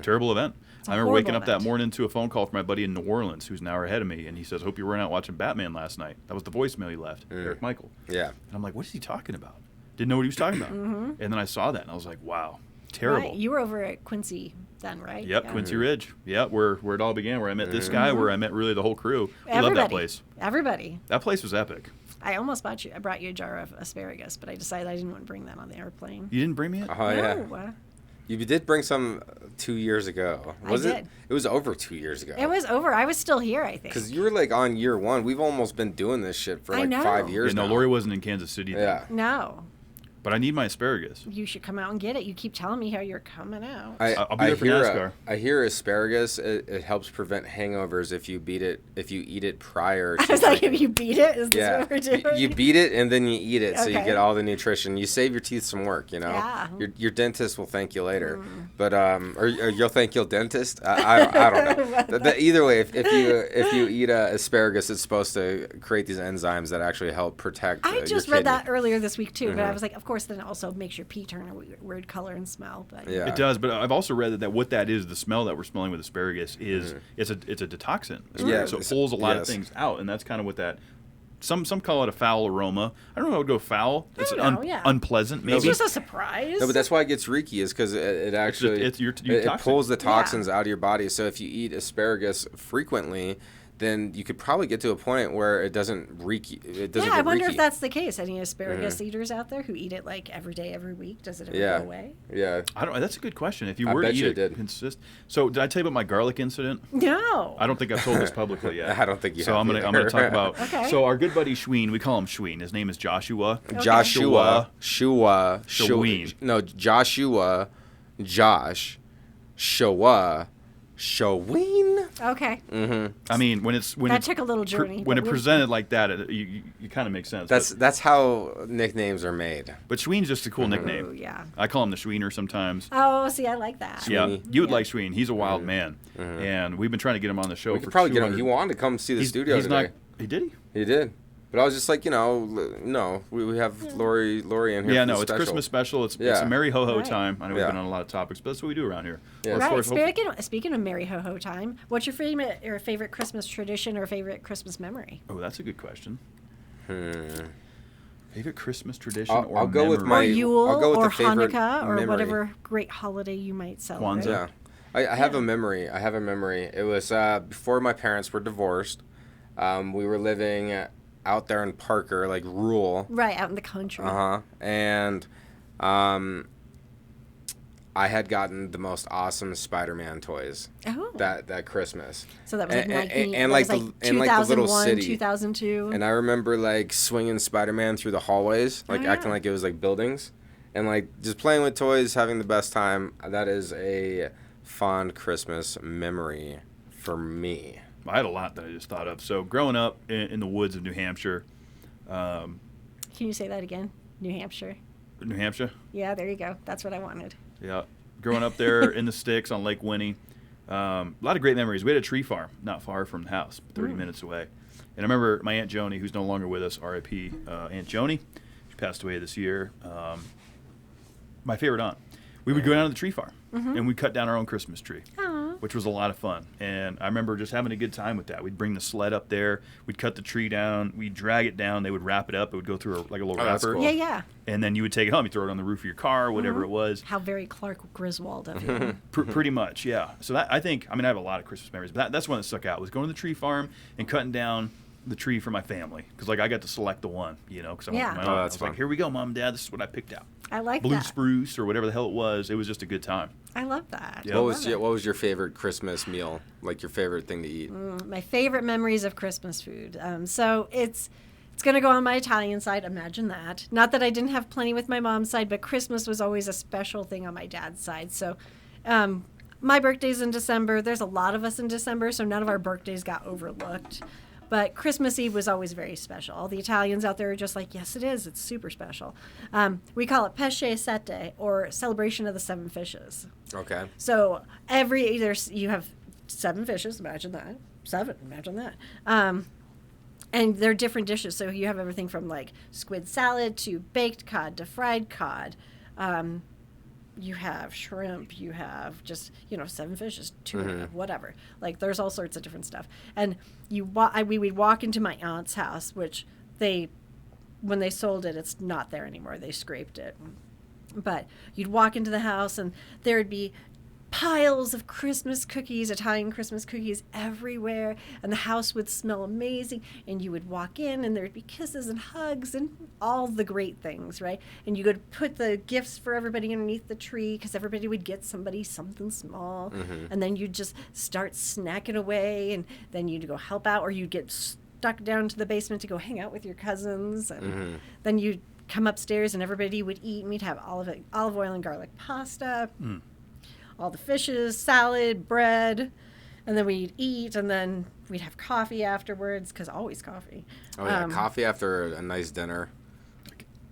Terrible event. I remember waking up that event. morning to a phone call from my buddy in New Orleans who's an hour ahead of me, and he says, "Hope you weren't out watching Batman last night." That was the voicemail he left, Eric Michael. Yeah. And I'm like, what is he talking about? Didn't know what he was talking about. And then I saw that, and I was like, wow. Terrible. Right. You were over at Quincy then, right? Yep, yeah. Quincy Ridge. Yeah, where it all began, where I met this guy, where I met really the whole crew. I love that place. Everybody. That place was epic. I almost brought you a jar of asparagus, but I decided I didn't want to bring that on the airplane. You didn't bring me it? Oh, yeah. You did bring some 2 years ago. Was it? It was over 2 years ago. It was over. I was still here, I think. Because you were on year one. We've almost been doing this shit for 5 years now. No, Lori wasn't in Kansas City then. Yeah. No. But I need my asparagus. You should come out and get it. You keep telling me how you're coming out. I'll be there for NASCAR. I hear asparagus. It helps prevent hangovers if you eat it prior. I was like, if you beat it, is this what we're doing? You beat it and then you eat it, so you get all the nutrition. You save your teeth some work. Yeah. Your dentist will thank you later, but or you'll thank your dentist. I don't know. Either way, if you eat asparagus, it's supposed to create these enzymes that actually help protect. I just read that earlier this week too, but I was like, of course. Then it also makes your pee turn a weird color and smell. But yeah, it does. But I've also read that what that is, the smell that we're smelling with asparagus is it's a detoxant. Yeah, so it pulls a lot of things out, and that's kind of what that Some call it a foul aroma. I don't know how to go foul. It's yeah. unpleasant, maybe. It's just a surprise. No, but that's why it gets reeky, is because it actually it pulls the toxins out of your body. So if you eat asparagus frequently, then you could probably get to a point where it doesn't reek. It doesn't. Yeah, I get wonder reeky. if that's the case. Any asparagus eaters out there who eat it like every day, every week? Does it ever go away? Yeah. I don't. That's a good question. If you I were to bet eat you it, did. So did I tell you about my garlic incident? No. I don't think I've told this publicly yet. I don't think you So have I'm gonna either. talk about. Okay. So our good buddy Schween, we call him Schween. His name is Joshua. Joshua. Shaween. No, Joshua. Josh. Shaween. Okay. I mean, when That took a little journey, when but it we'll- presented like that, you kind of makes sense. That's how nicknames are made. but Schween's just a cool Oh, nickname. yeah. I call him the Schweener sometimes. Oh, see, I like that. Yeah, Sweeney. you would like Schween. He's a wild man, and we've been trying to get him on the show. We for could probably get him. 200 He wanted to come see the studio he's today. not. He did. He did. But I was just like, no, we have Lori in here. Yeah, for no, the it's special. Christmas special. It's Yeah. a merry ho ho Right. time. I know we've Yeah. been on a lot of topics, but that's what we do around here. Yeah. Of Right. course, Speaking of Merry Ho Ho time, what's your favorite Christmas tradition or favorite Christmas memory? Oh, that's a good question. Favorite Christmas tradition or I'll go with memory? my- Or Yule I'll go with or the favorite Hanukkah or memory. whatever great holiday you might celebrate. Kwanzaa. Yeah. I have a memory. It was before my parents were divorced. We were living out there in Parker, like rural. Right, out in the country. And I had gotten the most awesome Spider-Man toys Oh. that Christmas. So that was like and like the 2001, city. 2002. And I remember like swinging Spider-Man through the hallways, like yeah. acting like it was like buildings, and like just playing with toys, having the best time. That is a fond Christmas memory for me. I had a lot that I just thought of. So growing up in the woods of New Hampshire, Can you say that again? New Hampshire. New Hampshire. Yeah, there you go. That's what I wanted. Yeah, growing up there in the sticks on Lake Winnie, a lot of great memories. We had a tree farm not far from the house, 30 minutes away. And I remember my Aunt Joni, who's no longer with us, R.I.P. Aunt Joni. She passed away this year. My favorite aunt. We would go down to the tree farm, and we'd cut down our own Christmas tree, which was a lot of fun. And I remember just having a good time with that. We'd bring the sled up there. We'd cut the tree down. We'd drag it down. They would wrap it up. It would go through like a little that's wrapper. cool. Yeah, yeah. And then you would take it home. You throw it on the roof of your car, whatever it was. How very Clark Griswold of you. Pretty much, yeah. So that, I have a lot of Christmas memories, but that's one that stuck out, was going to the tree farm and cutting down the tree for my family. Because like I got to select the one, because I went with my Yeah. own. Oh, I that's was like, fun. here we go, Mom and Dad, this is what I picked out. I like Blue that. spruce or whatever the hell it was. It was just a good time. I love that. Yeah. I What love was your favorite Christmas meal? Like your favorite thing to eat? my favorite memories of Christmas food. So it's going to go on my Italian side. Imagine that. Not that I didn't have plenty with my mom's side, but Christmas was always a special thing on my dad's side. So my birthday's in December. There's a lot of us in December, so none of our birthdays got overlooked. But Christmas Eve was always very special. All the Italians out there are just like, yes, it is. It's super special. We call it Pesce Sette, or Celebration of the Seven Fishes. Okay. So you have 7 fishes, imagine that. 7, imagine that. And they're different dishes. So you have everything from like squid salad to baked cod to fried cod. You have shrimp, you have just, 7 fishes, tuna, whatever. Like there's all sorts of different stuff. And we would walk into my aunt's house, which when they sold it, it's not there anymore. They scraped it. But you'd walk into the house and there'd be piles of Christmas cookies, Italian Christmas cookies everywhere, and the house would smell amazing, and you would walk in and there'd be kisses and hugs and all the great things, right? And you could put the gifts for everybody underneath the tree because everybody would get somebody something small, and then you'd just start snacking away, and then you'd go help out, or you'd get stuck down to the basement to go hang out with your cousins, and then you'd come upstairs and everybody would eat, and we'd have olive oil and garlic pasta, all the fishes, salad, bread, and then we'd eat, and then we'd have coffee afterwards, because always coffee. Oh yeah, coffee after a nice dinner.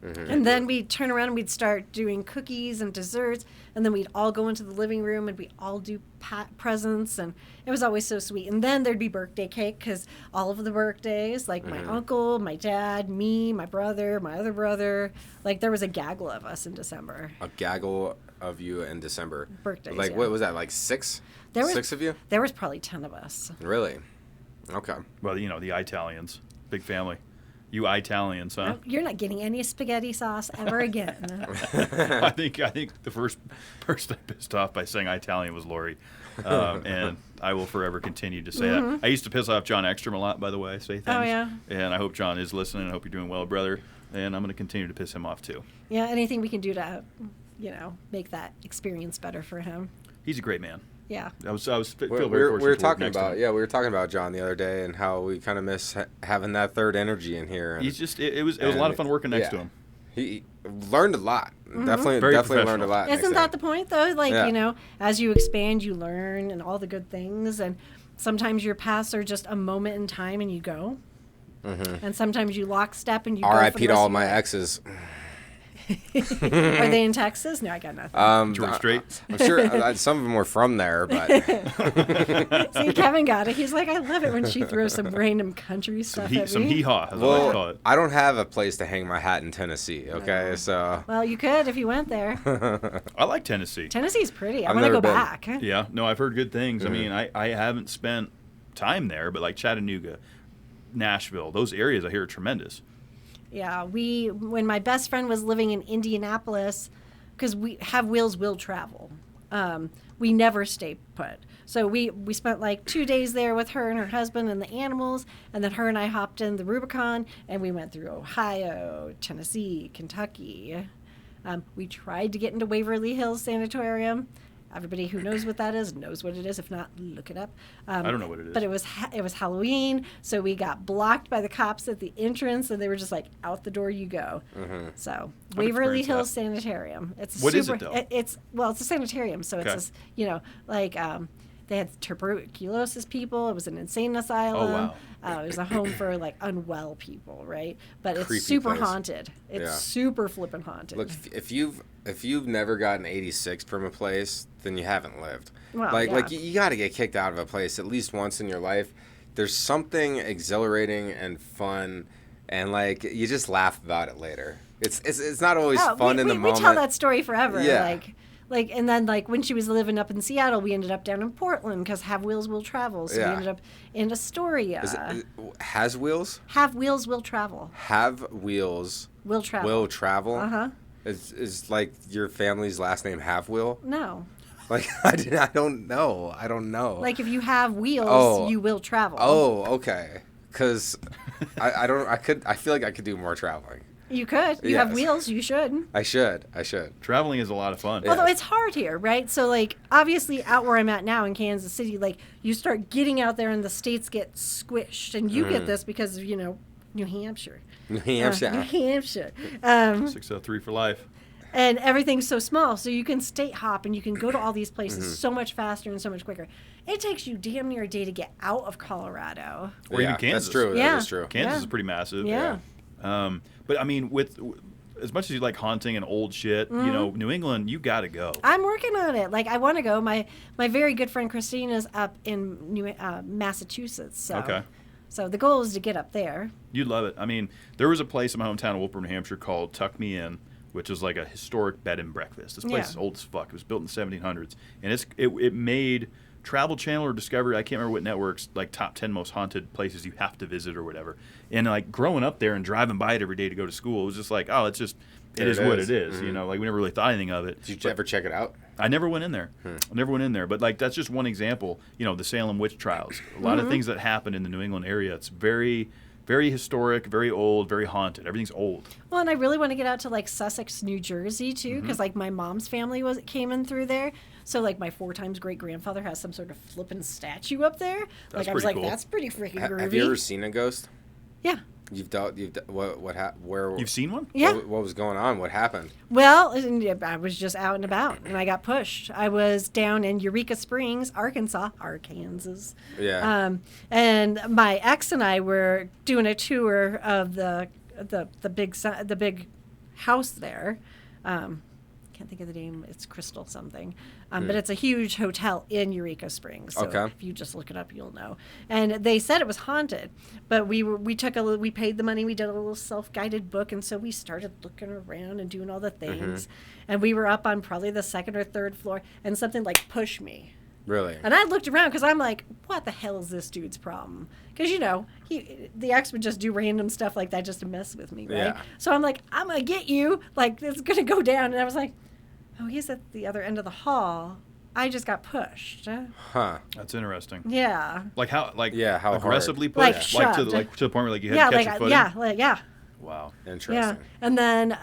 And then we'd turn around and we'd start doing cookies and desserts, and then we'd all go into the living room and we'd all do presents, and it was always so sweet. And then there'd be birthday cake, because all of the birthdays, like my uncle, my dad, me, my brother, my other brother, like there was a gaggle of us in December. A gaggle of you in December. Birthdays, Like yeah. what was that? Like 6? There was 6 of you? There was probably 10 of us. Really? Okay. Well, the Italians, big family. You Italians, huh? You're not getting any spaghetti sauce ever again. I think the first person I pissed off by saying Italian was Lori, and I will forever continue to say that. I used to piss off John Ekstrom a lot, by the way, say things. Oh, yeah. And I hope John is listening. I hope you're doing well, brother. And I'm going to continue to piss him off too. Yeah, anything we can do to, make that experience better for him. He's a great man. Yeah. I was feel We very were fortunate to work talking next to about him. we were talking about John the other day and how we kind of miss having that third energy in here. And, He's just it was a lot of fun working next to him. He learned a lot. Definitely Very learned a professional. lot. next Isn't to that him. the point, though? Like, Yeah. as you expand, you learn and all the good things. And sometimes your paths are just a moment in time and you go. And sometimes you lockstep and you go for the R.I.P. to rest all of your my life. exes. Are they in Texas? No, I got nothing. George Strait. I'm sure some of them were from there, but See, Kevin got it. He's like, I love it when she throws some random country stuff at Some me. hee-haw, as I like to call well, it. I don't have a place to hang my hat in Tennessee. Okay, so Well, you could if you went there. I like Tennessee. Tennessee's pretty. I I've want to never go been. back. Yeah, no, I've heard good things. I mean, I haven't spent time there, but like Chattanooga, Nashville, those areas I hear are tremendous. Yeah, when my best friend was living in Indianapolis, because we have Wheels Will Travel, we never stay put. So we spent like 2 days there with her and her husband and the animals, and then her and I hopped in the Rubicon, and we went through Ohio, Tennessee, Kentucky. We tried to get into Waverly Hills Sanatorium. Everybody who knows what that is knows what it is. If not, look it up. I don't know what it is. But it was Halloween, so we got blocked by the cops at the entrance, and they were just like, "Out the door you go." So Waverly experienced Hills that. Sanitarium. It's What is super, it, though? It's a sanitarium, so Okay. it's they had tuberculosis people. It was an insane asylum. Oh, wow. It was a home for like unwell people, right? But it's Creepy super place. haunted. It's Yeah. super flippin' haunted. look, if you've never gotten 86 from a place, then you haven't lived. Well, like yeah. you got to get kicked out of a place at least once in your life. There's something exhilarating and fun, and like you just laugh about it later. It's not always fun in the moment. We tell that story forever. Yeah. And then when she was living up in Seattle, we ended up down in Portland because Have Wheels Will Travel. So Yeah. we ended up in Astoria. Has wheels? Have Wheels Will Travel. Have wheels? Will Travel. Will travel? Uh-huh. Is like your family's last name Have Wheel? No. Like I don't know. I don't know. Like if you have wheels, Oh. you will travel. Oh, okay. Because I feel like I could do more traveling. You could. You have Yes. wheels, you should. I should. Traveling is a lot of fun. Although it's hard here, right? So, obviously, out where I'm at now in Kansas City, you start getting out there and the states get squished. And you get this because of, New Hampshire. New Hampshire. New Hampshire. 603 for life. And everything's so small, so you can state hop and you can go to all these places so much faster and so much quicker. It takes you damn near a day to get out of Colorado. Or even Yeah, Kansas. That's true. Yeah. That is true. Kansas Yeah. is pretty massive. Yeah. But I mean, with as much as you like haunting and old shit, New England, you got to go. I'm working on it. I want to go. My very good friend Christina's up in Massachusetts. So. Okay. So the goal is to get up there. You'd love it. I mean, there was a place in my hometown of Wilbur, New Hampshire called Tuck Me In, which was like a historic bed and breakfast. This place Yeah. is old as fuck. It was built in the 1700s. And it made Travel Channel or Discovery, I can't remember what networks, like top 10 most haunted places you have to visit or whatever. And growing up there and driving by it every day to go to school, it was just like, oh, it is what it is. We never really thought anything of it. Did you ever check it out? I never went in there. I never went in there. But that's just one example. The Salem witch trials. A lot of things that happened in the New England area. It's very, very historic, very old, very haunted. Everything's old. Well, and I really want to get out to Sussex, New Jersey too, because my mom's family came in through there. So my 4 times great grandfather has some sort of flippin' statue up there. That's I was pretty like, cool. that's pretty freaking groovy. Have you ever seen a ghost? Yeah. Where? You've seen one? Yeah. What was going on? What happened? Well, I was just out and about, and I got pushed. I was down in Eureka Springs, Arkansas. Yeah. And my ex and I were doing a tour of the big house there. Can't think of the name. It's Crystal something. But it's a huge hotel in Eureka Springs. So Okay. if you just look it up, you'll know. And they said it was haunted, but we paid the money. We did a little self-guided book, and so we started looking around and doing all the things. And we were up on probably the 2nd or 3rd floor, and something pushed me. Really? And I looked around because I'm like, what the hell is this dude's problem? Because, the ex would just do random stuff like that just to mess with me, right? Yeah. So I'm like, I'm going to get you. Like, it's going to go down. And I was like, oh, he's at the other end of the hall. I just got pushed. Huh. That's interesting. Yeah. Like how? Like how aggressively hard? pushed? Like to the shoved. to the point where like you had to catch your footing? Yeah. Wow. Interesting. Yeah. And then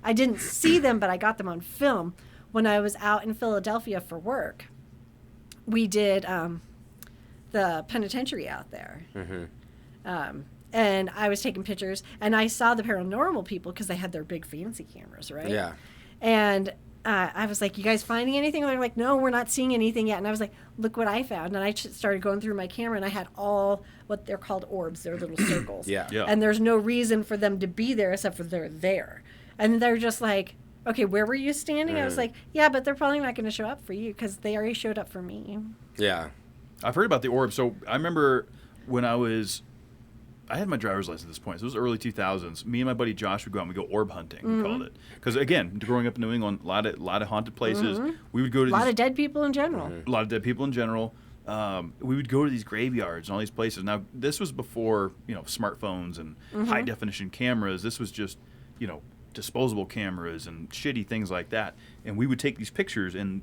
I didn't see them, but I got them on film when I was out in Philadelphia for work. We did the penitentiary out there. Mm-hmm. And I was taking pictures, and I saw the paranormal people because they had their big fancy cameras, right? Yeah. And I was like, you guys finding anything? And they're like, no, we're not seeing anything yet. And I was like, look what I found. And I started going through my camera, and I had all what they're called orbs. They're little circles. Yeah. And there's no reason for them to be there except for they're there. And they're just like, okay, where were you standing? I was like, yeah, but they're probably not going to show up for you because they already showed up for me. Yeah. I've heard about the orb. So I remember when I had my driver's license at this point. So it was early 2000s. Me and my buddy Josh would go out and we'd go orb hunting, we called it. Because, again, growing up in New England, a lot of haunted places. We would go to A lot of dead people in general. a lot of dead people in general. We would go to these graveyards and all these places. Now, this was before, smartphones and high-definition cameras. This was just, disposable cameras and shitty things like that. And we would take these pictures, and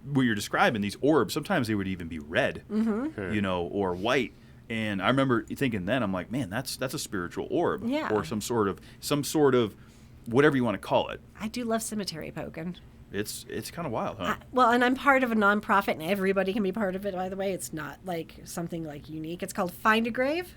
what you're describing, these orbs, sometimes they would even be red, or white. And I remember thinking then, I'm like, man, that's a spiritual orb, Yeah. or some sort of whatever you want to call it. I do love cemetery poking. It's kind of wild, huh? Well, and I'm part of a nonprofit, and everybody can be part of it, by the way. It's not like something like unique. It's called Find a Grave.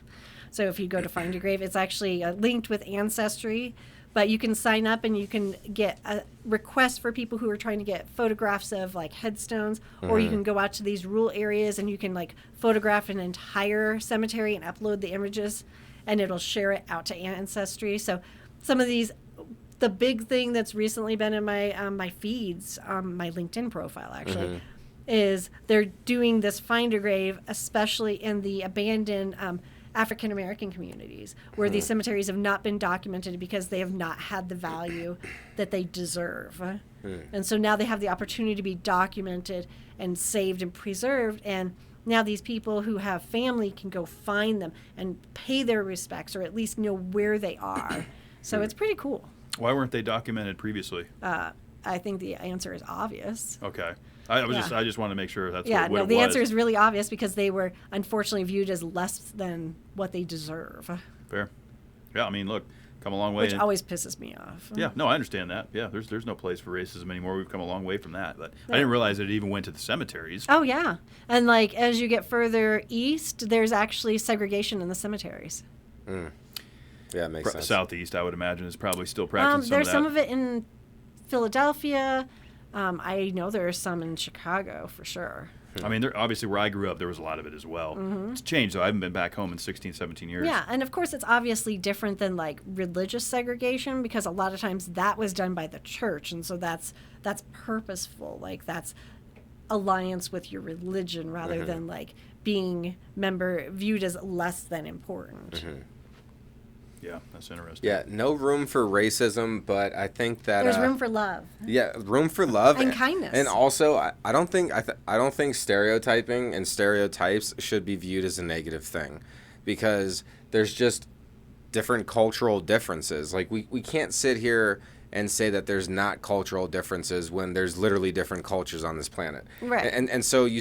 So if you go to Find a Grave, it's actually linked with Ancestry. But you can sign up and you can get a request for people who are trying to get photographs of like headstones, or you can go out to these rural areas and you can like photograph an entire cemetery and upload the images, and it'll share it out to Ancestry. So some of these, the big thing that's recently been in my my feeds, my LinkedIn profile actually, is they're doing this Find a Grave, especially in the abandoned African American communities where these cemeteries have not been documented because they have not had the value that they deserve. And so now they have the opportunity to be documented and saved and preserved. And now these people who have family can go find them and pay their respects, or at least know where they are. So it's pretty cool. Why weren't they documented previously? I think the answer is obvious. Okay. I just wanted to make sure that's what it was. The answer is really obvious because they were unfortunately viewed as less than what they deserve. Fair. Yeah, I mean, look, come a long way. Which always pisses me off. Yeah, no, I understand that. Yeah, there's no place for racism anymore. We've come a long way from that. But I didn't realize that it even went to the cemeteries. Oh, yeah. And like as you get further east, there's actually segregation in the cemeteries. Yeah, it makes sense. Southeast, I would imagine, is probably still practicing There's some some of that. of it in Philadelphia. I know there are some in Chicago for sure. I mean, obviously where I grew up, there was a lot of it as well. It's changed, though. I haven't been back home in 16, 17 years. Yeah, and of course it's obviously different than like religious segregation because a lot of times that was done by the church, and so that's purposeful. Like that's alliance with your religion rather than like being viewed as less than important. Yeah, that's interesting. Yeah, no room for racism, but I think that There's room for love. Yeah, room for love And kindness. And also, I don't think stereotyping and stereotypes should be viewed as a negative thing, because there's just different cultural differences. Like we can't sit here and say that there's not cultural differences when there's literally different cultures on this planet. Right. And so you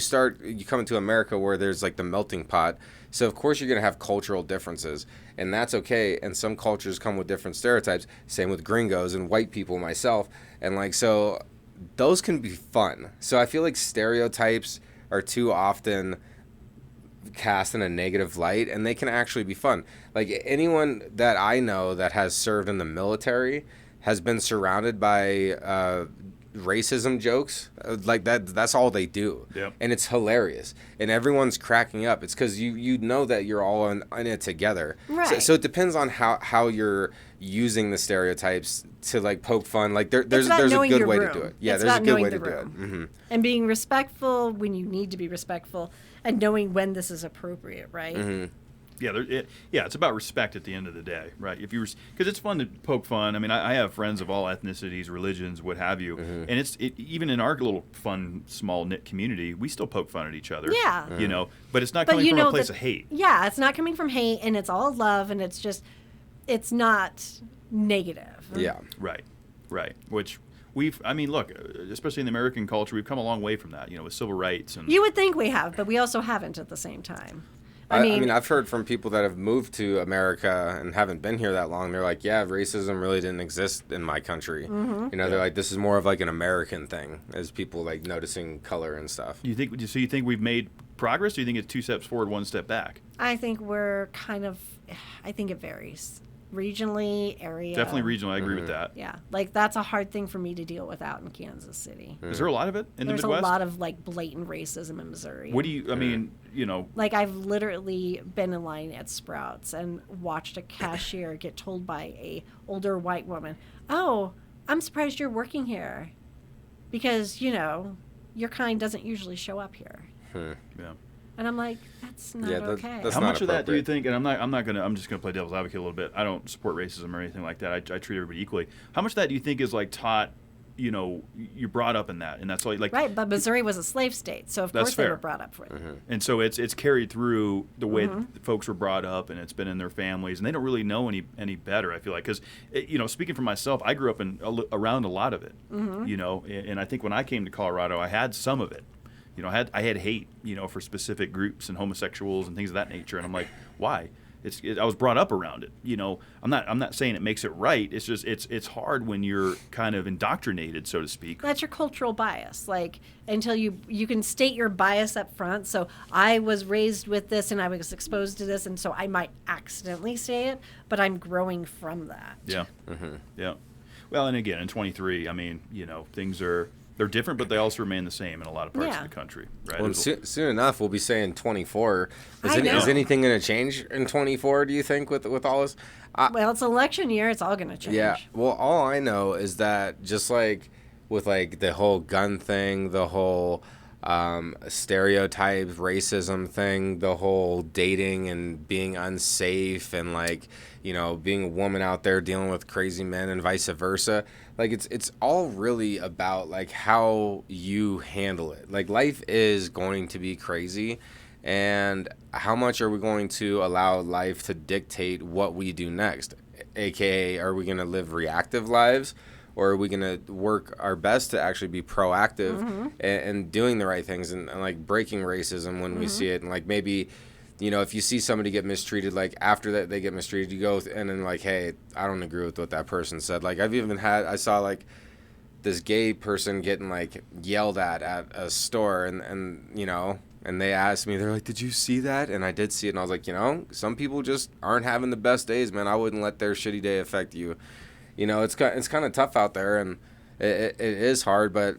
come into America where there's like the melting pot. So of course you're going to have cultural differences, and that's okay. And some cultures come with different stereotypes. Same with gringos and white people, myself. And like, so those can be fun. So I feel like stereotypes are too often cast in a negative light, and they can actually be fun. Like anyone that I know that has served in the military has been surrounded by racism jokes like that's all they do. Yep. And it's hilarious, and everyone's cracking up. It's because you know that you're all in it together. Right. So it depends on how you're using the stereotypes to like poke fun. Like there's about a knowing good your way room. to do it. Yeah, It's there's a about good knowing way the to do it. room. And being respectful when you need to be respectful, and knowing when this is appropriate, right? It's about respect at the end of the day, right? If you because it's fun to poke fun. I mean, I have friends of all ethnicities, religions, what have you, and even in our little fun, small knit community, we still poke fun at each other. Yeah, you know, but it's not coming from a place of hate. Yeah, it's not coming from hate, and it's all love, and it's not negative. Yeah, right. Which look, especially in the American culture, we've come a long way from that. You know, with civil rights and you would think we have, but we also haven't at the same time. I mean, I've heard from people that have moved to America and haven't been here that long. They're like, yeah, racism really didn't exist in my country. You know, they're like, this is more of like an American thing, as people like noticing color and stuff. You think we've made progress? Or do you think it's 2 steps forward, 1 step back? I think I think it varies. Regionally, area. Definitely regional. I agree with that. Yeah. Like, that's a hard thing for me to deal with out in Kansas City. Is there a lot of it in the Midwest? There's a lot of, like, blatant racism in Missouri. What do you, I mean, you know. Like, I've literally been in line at Sprouts and watched a cashier get told by a older white woman, "Oh, I'm surprised you're working here because, you know, your kind doesn't usually show up here." Yeah. And I'm like, that's not okay. That's How not much of that do you think? And I'm just gonna play devil's advocate a little bit. I don't support racism or anything like that. I treat everybody equally. How much of that do you think is like taught? You know, you're brought up in that, and that's all. Like, right, but Missouri was a slave state, so of course they were brought up for it. And so it's carried through the way that folks were brought up, and it's been in their families, and they don't really know any better. I feel like, because you know, speaking for myself, I grew up around a lot of it. You know, and I think when I came to Colorado, I had some of it. You know, I had hate, you know, for specific groups and homosexuals and things of that nature, and I'm like, why? I was brought up around it. You know, I'm not saying it makes it right. It's just it's hard when you're kind of indoctrinated, so to speak. That's your cultural bias. Like, until you can state your bias up front. So I was raised with this and I was exposed to this, and so I might accidentally say it, but I'm growing from that. Yeah. Yeah. Well, and again, in 23, I mean, you know, they're different, but they also remain the same in a lot of parts of the country, right? Well, soon enough, we'll be saying 24. Is anything going to change in 24, do you think, with all this? Well, it's election year. It's all going to change. Yeah. Well, all I know is that just like with like the whole gun thing, the whole stereotype racism thing, the whole dating and being unsafe and like, you know, being a woman out there dealing with crazy men and vice versa. Like it's all really about like how you handle it. Like life is going to be crazy, and how much are we going to allow life to dictate what we do next? AKA, are we going to live reactive lives, or are we going to work our best to actually be proactive and doing the right things and like breaking racism when we see it? And like maybe, you know, if you see somebody get mistreated, like after that they get mistreated, you go and then like, hey, I don't agree with what that person said. Like I saw like this gay person getting like yelled at a store, and you know, and they asked me, they're like, did you see that? And I did see it, and I was like, you know, some people just aren't having the best days, man. I wouldn't let their shitty day affect you. You know, it's kind of tough out there, and it is hard, but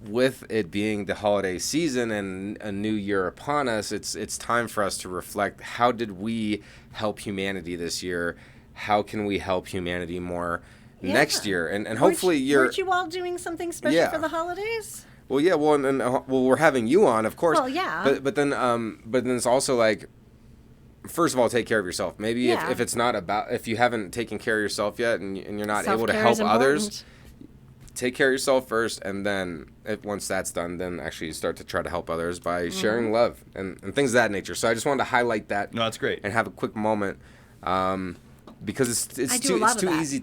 with it being the holiday season and a new year upon us, it's time for us to reflect. How did we help humanity this year? How can we help humanity more next year? And hopefully weren't you all doing something special for the holidays? Well, yeah. Well, and we're having you on, of course. Well, yeah. But then it's also like, first of all, take care of yourself. Maybe if it's not about, if you haven't taken care of yourself yet and you're not able to help others, take care of yourself first, and then once that's done, then actually start to try to help others by sharing love and things of that nature. So I just wanted to highlight that. No, that's great. And have a quick moment, because it's too easy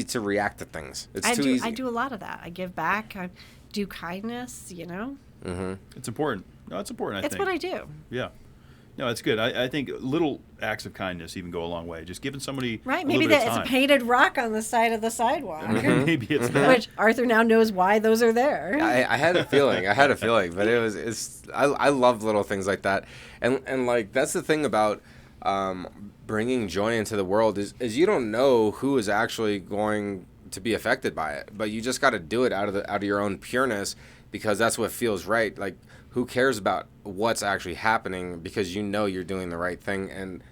to react to things. It's too easy. I do a lot of that. I give back. I do kindness. You know. It's important. No, it's important. I think it's what I do. Yeah. No, it's good. I think little acts of kindness even go a long way. Just giving somebody right. Maybe that it's a painted rock on the side of the sidewalk. Maybe it's that. Which Arthur now knows why those are there. I had a feeling. But I love little things like that, and like that's the thing about bringing joy into the world is you don't know who is actually going to be affected by it, but you just got to do it out of your own pureness, because that's what feels right. Like, who cares about what's actually happening, because you know you're doing the right thing, and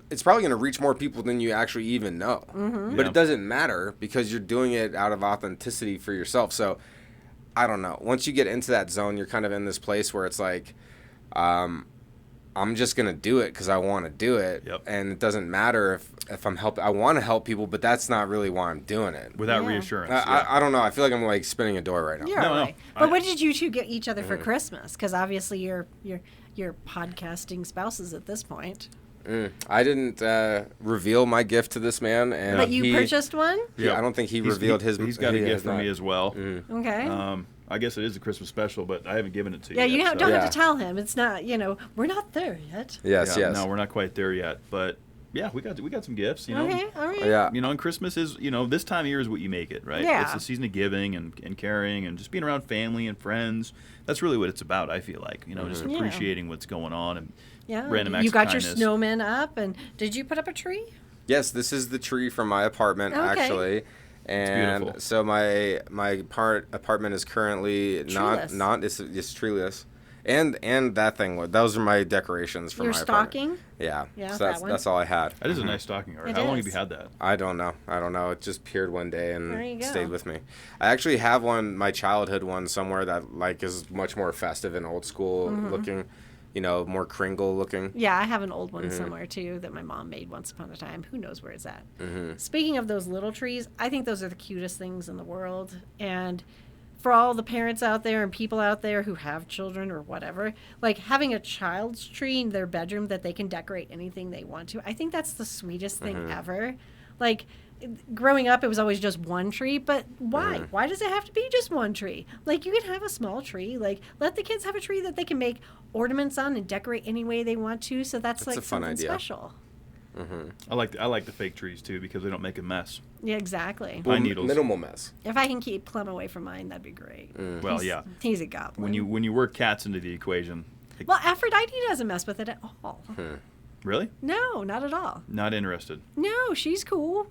it's probably going to reach more people than you actually even know. But it doesn't matter, because you're doing it out of authenticity for yourself. So I don't know. Once you get into that zone, you're kind of in this place where it's like, I'm just gonna do it because I want to do it, Yep. and it doesn't matter if I'm helping. I want to help people, but that's not really why I'm doing it. Without Yeah. reassurance. I don't know. I feel like I'm like spinning a door right now. You're No, all no. right. But I- what did you two get each other for Christmas? Because obviously you're podcasting spouses at this point. I didn't reveal my gift to this man, and But you purchased one? Yeah, I don't think he revealed his. He's got a he gift has for not. me as well. Okay. I guess it is a Christmas special, but I haven't given it to you. Yeah, yet, you so- don't Yeah. have to tell him. It's not, we're not there yet. Yes, Yeah, yes. No, we're not quite there yet, but yeah, we got some gifts. You know, Okay, all right. Yeah. and Christmas is, this time of year is what you make it, right? Yeah. It's the season of giving and caring and just being around family and friends. That's really what it's about, I feel like. Just Yeah. appreciating what's going on and Yeah. random acts You of got your kindness. snowman up, and did you put up a tree? Yes, this is the tree from my apartment, Okay. actually. And beautiful. so my apartment is currently Treeless. it's treeless. And that thing, those are my decorations for Your my apartment. stocking? Yeah. Yeah, So that one. that's all I had. That is a nice stocking art. It How long is. have you had that? I don't know. It just appeared one day There you and go. stayed with me. I actually have one, my childhood one, somewhere that like is much more festive and old school Mm-hmm. looking, more Kringle looking. Yeah, I have an old one somewhere too that my mom made once upon a time. Who knows where it's at? Speaking of those little trees, I think those are the cutest things in the world. And for all the parents out there and people out there who have children or whatever, like having a child's tree in their bedroom that they can decorate anything they want to, I think that's the sweetest thing ever. Like, growing up, it was always just one tree, but why? Why does it have to be just one tree? Like, you can have a small tree. Like, let the kids have a tree that they can make ornaments on and decorate any way they want to. So that's like a fun something idea. special. I like the fake trees too because they don't make a mess. Yeah, exactly. Pine needles. Minimal mess. If I can keep Clem away from mine, that'd be great. Well, yeah. He's a goblin. When you work cats into the equation, Well, Aphrodite doesn't mess with it at all. really No, not at all. not interested. No, she's cool.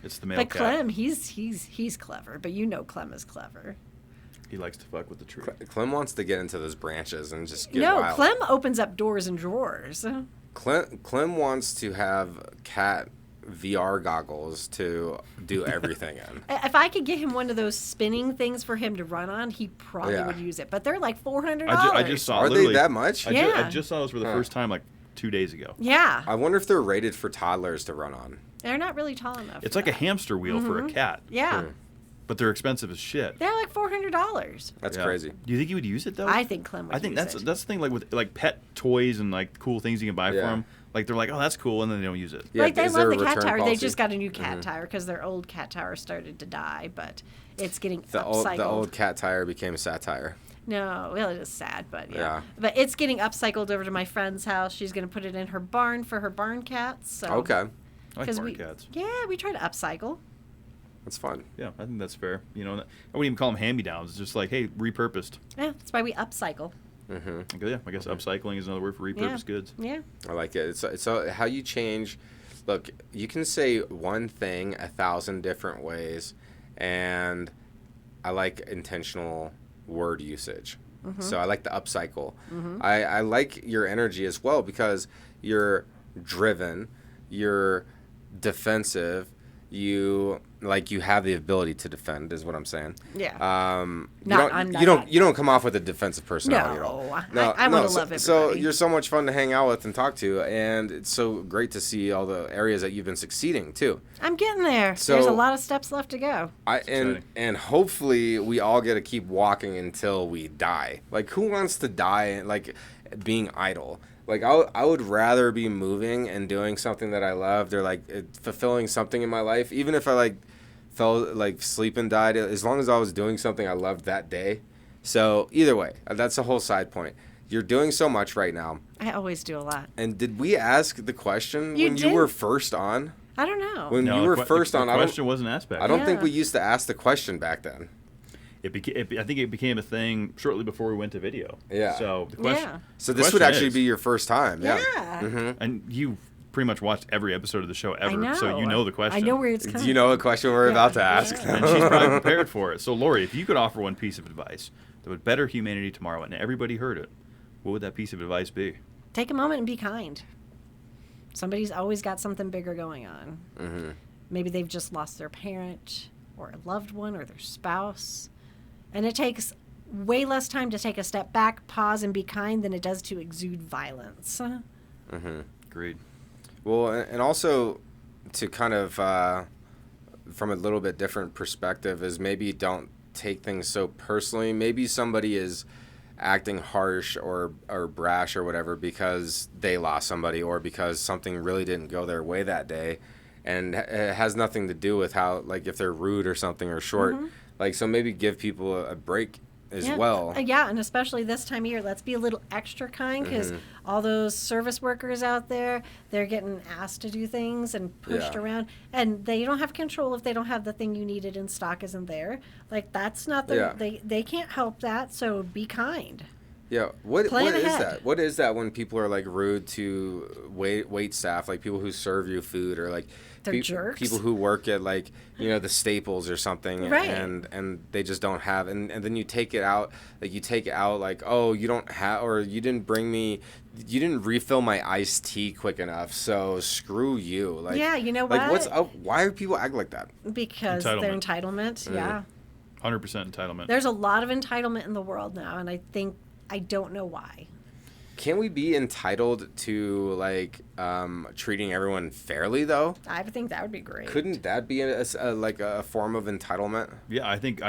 It's the male But cat. Clem, he's clever. But Clem is clever. He likes to fuck with the tree. Clem wants to get into those branches and just get No, wild. Clem opens up doors and drawers. Clem wants to have cat VR goggles to do everything in. If I could get him one of those spinning things for him to run on, he probably Yeah. would use it. But they're like $400. I just saw. Are they literally- that much? I Yeah. just saw those for the first time like 2 days ago. Yeah, I wonder if they're rated for toddlers to run on. they're not really tall enough. It's for like a that. hamster wheel for a cat, Yeah, but they're expensive as shit. they're like $400. That's Yeah. crazy. Do you think you would use it though? I think Clem would. I think use that's it. the thing. Like with like pet toys and like cool things you can buy for Yeah. them. Like they're like, oh, that's cool, and then they don't use it. Yeah, Like they is there love a the cat return tower. They policy? just got a new cat tower because their old cat tower started to die, but it's getting The upcycled. old cat tire became satire. No, well, it is sad, but yeah. Yeah. But it's getting upcycled over to my friend's house. She's going to put it in her barn for her barn cats. So. Okay, I like 'Cause barn we, cats. Yeah, we try to upcycle. that's fun. Yeah, I think that's fair. I wouldn't even call them hand-me-downs. It's just like, hey, repurposed. Yeah, that's why we upcycle. Yeah, I guess upcycling is another word for repurposed goods. Yeah. I like it. It's how you change. Look, you can say one thing 1,000 different ways, and I like intentional word usage. So I like the upcycle. I like your energy as well because you're driven, you're defensive, you have the ability to defend is what I'm saying. Yeah. You Not- don't I'm not you don't that you don't come off with a defensive personality at all. I wanna so, love So everybody. you're so much fun to hang out with and talk to, and it's so great to see all the areas that you've been succeeding too. I'm getting there. So- There's a lot of steps left to go. And hopefully we all get to keep walking until we die. Like who wants to die like being idle? Like I would rather be moving and doing something that I loved or like fulfilling something in my life, even if I like fell like sleep and died. As long as I was doing something I loved that day. So either way, that's a whole side point. You're doing so much right now. I always do a lot. And did we ask the question You when did. you were first on? I don't know. When No, you were the first on, the question wasn't asked back. I don't think Yeah. we used to ask the question back then. I think it became a thing shortly before we went to video. Yeah. So the question. Yeah. So the this would question actually is- be your first time. Yeah. Yeah. And you pretty much watched every episode of the show ever, I know. so you know the question. I know where it's coming. Do you know what question we're about to ask? And she's probably prepared for it. So, Lori, if you could offer one piece of advice that would better humanity tomorrow and everybody heard it, what would that piece of advice be? Take a moment and be kind. Somebody's always got something bigger going on. Maybe they've just lost their parent or a loved one or their spouse. And it takes way less time to take a step back, pause, and be kind than it does to exude violence. Agreed. Well, and also to kind of from a little bit different perspective is maybe don't take things so personally. Maybe somebody is acting harsh or brash or whatever because they lost somebody or because something really didn't go their way that day, and it has nothing to do with how, like, if they're rude or something or short. Like, so maybe give people a break as well. Yeah, and especially this time of year, let's be a little extra kind, because all those service workers out there, they're getting asked to do things and pushed around, and they don't have control if they don't have the thing you needed in stock isn't there. Like, that's not their, they can't help that, so be kind. Yeah, what is ahead. that? What is that when people are like rude to wait staff, like people who serve you food, or like They're jerks. people who work at, like, you know, the Staples or something, Right. and they just don't have, and then you take it out, like, oh, you don't have, or you didn't refill my iced tea quick enough, so screw you. Like, Yeah, you know like, what? what's up? Why do people act like that? Because they're entitlement, yeah. 100% entitlement. There's a lot of entitlement in the world now, and I don't know why. Can we be entitled to, like, treating everyone fairly, though? I would think that would be great. Couldn't that be like a form of entitlement? Yeah, I think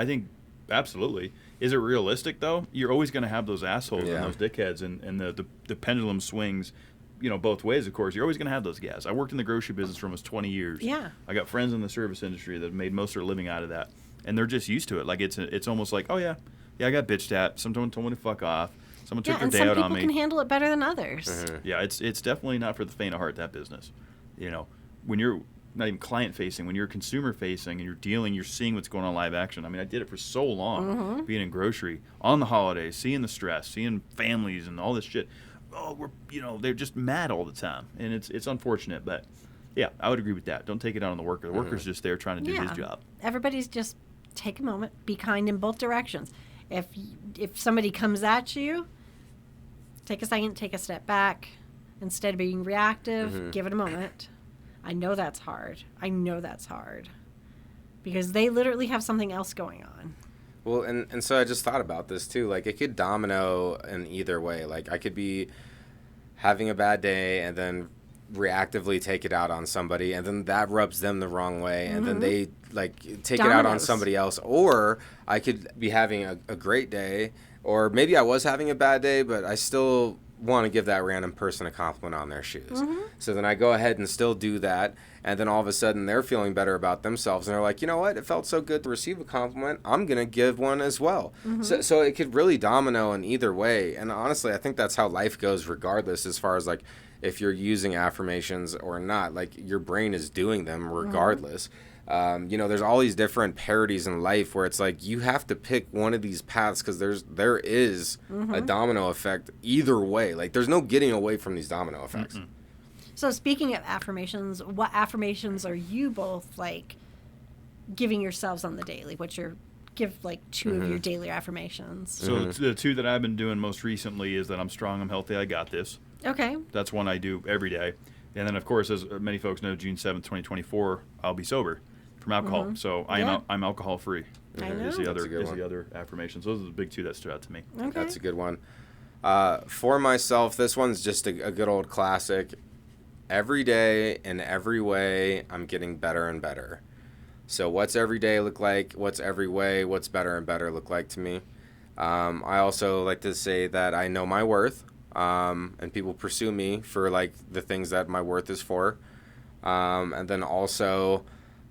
absolutely. Is it realistic, though? You're always going to have those assholes and those dickheads, and the pendulum swings, you know, both ways, of course. You're always going to have those guys. I worked in the grocery business for almost 20 years. Yeah. I got friends in the service industry that have made most of their living out of that, and they're just used to it. Like, it's almost like, oh, yeah, I got bitched at. Someone told me to fuck off. Someone took their day out on me. And some people can handle it better than others. Yeah, it's definitely not for the faint of heart, that business. You know, when you're not even client facing, when you're consumer facing and you're seeing what's going on live action. I mean, I did it for so long, being in grocery on the holidays, seeing the stress, seeing families and all this shit. Oh, they're just mad all the time, and it's unfortunate, but yeah, I would agree with that. Don't take it out on the worker. The worker's just there trying to do his job. Everybody's just take a moment, be kind in both directions. If somebody comes at you, take a second, take a step back. Instead of being reactive, give it a moment. I know that's hard. Because they literally have something else going on. Well, and so I just thought about this, too. Like, it could domino in either way. Like, I could be having a bad day and then reactively take it out on somebody, and then that rubs them the wrong way, and then they, like, take it out on somebody else. Or I could be having a great day, or maybe I was having a bad day, but I still want to give that random person a compliment on their shoes. So then I go ahead and still do that, and then all of a sudden they're feeling better about themselves, and they're like, you know what, it felt so good to receive a compliment, I'm going to give one as well. So it could really domino in either way, and honestly, I think that's how life goes regardless, as far as, like, if you're using affirmations or not. Like, your brain is doing them regardless. There's all these different parodies in life where it's like you have to pick one of these paths, because there is a domino effect either way. Like, there's no getting away from these domino effects. So speaking of affirmations, what affirmations are you both, like, giving yourselves on the daily? Give like two of your daily affirmations. So the two that I've been doing most recently is that I'm strong, I'm healthy, I got this. Okay. That's one I do every day. And then, of course, as many folks know, June 7th, 2024, I'll be sober from alcohol. So I'm alcohol free. I know. Is the other affirmations. Those are the big two that stood out to me. Okay. That's a good one. For myself, this one's just a good old classic. Every day, in every way, I'm getting better and better. So what's every day look like? What's every way? What's better and better look like to me? I also like to say that I know my worth, and people pursue me for, like, the things that my worth is for. And then also,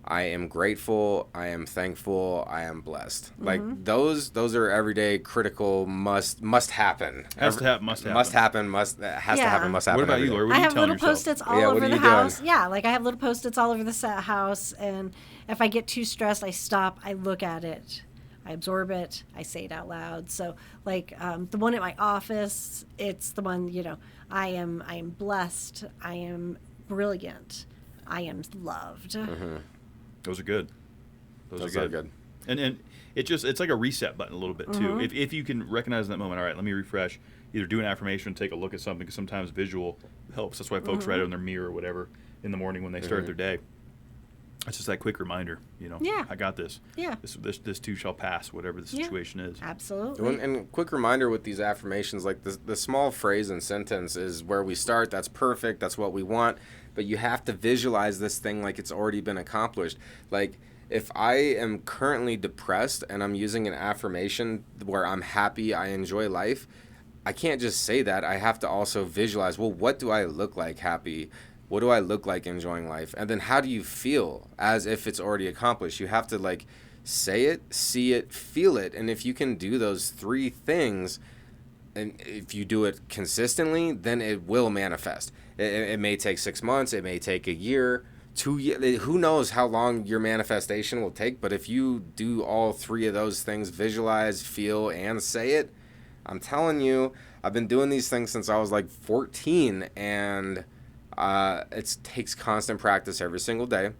I am grateful, I am thankful, I am blessed. Like, those are everyday critical must happen. Has to happen. Must happen. Must happen. What about you, Laura? What I are you have telling little yourself? Post-its all over the house. Yeah, like, I have little Post-its all over the house, and if I get too stressed, I stop, I look at it, I absorb it, I say it out loud. So, like, the one at my office, it's the one, I am blessed, I am brilliant, I am loved. Those are good. Those are good. And it's like a reset button a little bit too. If you can recognize in that moment, all right, let me refresh. Either do an affirmation, take a look at something, because sometimes visual helps. That's why folks write it on their mirror or whatever in the morning when they start their day. It's just that quick reminder, Yeah. I got this. Yeah. This too shall pass, whatever the situation is. Absolutely. And quick reminder with these affirmations, like the small phrase and sentence is where we start. That's perfect. That's what we want. But you have to visualize this thing like it's already been accomplished. Like, if I am currently depressed and I'm using an affirmation where I'm happy, I enjoy life, I can't just say that. I have to also visualize, well, what do I look like happy? What do I look like enjoying life? And then how do you feel as if it's already accomplished? You have to like say it, see it, feel it. And if you can do those 3 things, and if you do it consistently, then it will manifest. It may take 6 months. It may take a year, 2 years. Who knows how long your manifestation will take. But if you do all 3 of those things, visualize, feel, and say it, I'm telling you, I've been doing these things since I was like 14, and it takes constant practice every single day.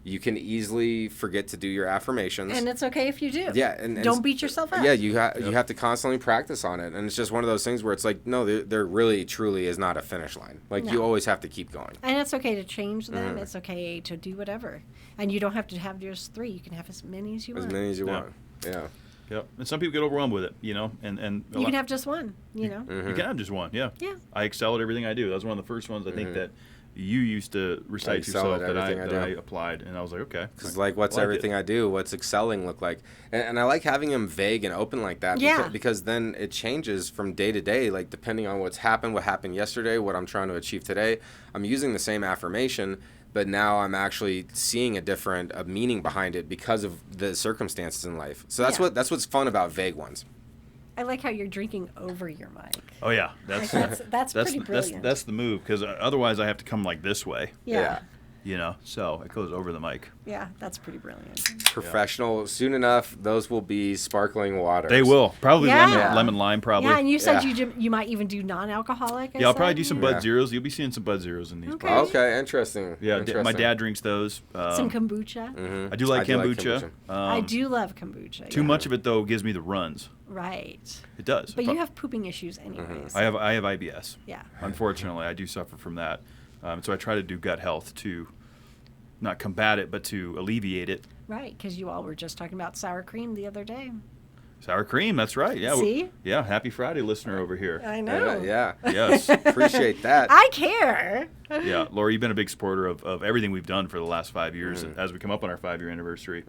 You can easily forget to do your affirmations. And it's okay if you do. Yeah. And don't beat yourself up. Yeah, you have to constantly practice on it. And it's just one of those things where it's like, no, there really, truly is not a finish line. Like, No. you always have to keep going. And it's okay to change them. It's okay to do whatever. And you don't have to have just 3. You can have as many as you want. As many as you Yeah. want. Yeah. Yep. And some people get overwhelmed with it, and You can have just one, You can have just one, yeah. Yeah. I excel at everything I do. That was one of the first ones I think that you used to recite to excel yourself at that everything I I do. applied, and I was like, okay. Because, like, what's I like everything it. I do? What's excelling look like? And I like having them vague and open like that. Yeah. Because then it changes from day to day, like, depending on what happened yesterday, what I'm trying to achieve today. I'm using the same affirmation, but now I'm actually seeing a meaning behind it because of the circumstances in life. So that's Yeah. that's what's fun about vague ones. I like how you're drinking over your mic. Oh yeah, Like, that's pretty brilliant. That's the move, because otherwise I have to come like this way, Yeah. so it goes over the mic. Yeah, that's pretty brilliant. Professional. Soon enough, those will be sparkling waters. They will probably Yeah. lemon lime probably. Yeah, and you said Yeah. you might even do non-alcoholic. Yeah, I'll probably do some Yeah. Bud Zeros. You'll be seeing some Bud Zeros in these. Okay. probably. Okay, interesting. Yeah, my Interesting. dad drinks those. Some kombucha. I do like I do like kombucha. I do love kombucha. Too yeah. much of it though gives me the runs. Right. It does. But you have pooping issues anyways. I have IBS. Yeah. Unfortunately, I do suffer from that. So I try to do gut health to not combat it, but to alleviate it. Right, because you all were just talking about sour cream the other day. Sour cream, that's right. Yeah. See? Yeah, happy Friday listener over here. I know. Yeah. Yes. Appreciate that. I care. Yeah, Laura, you've been a big supporter of everything we've done for the last 5 years as we come up on our 5-year anniversary.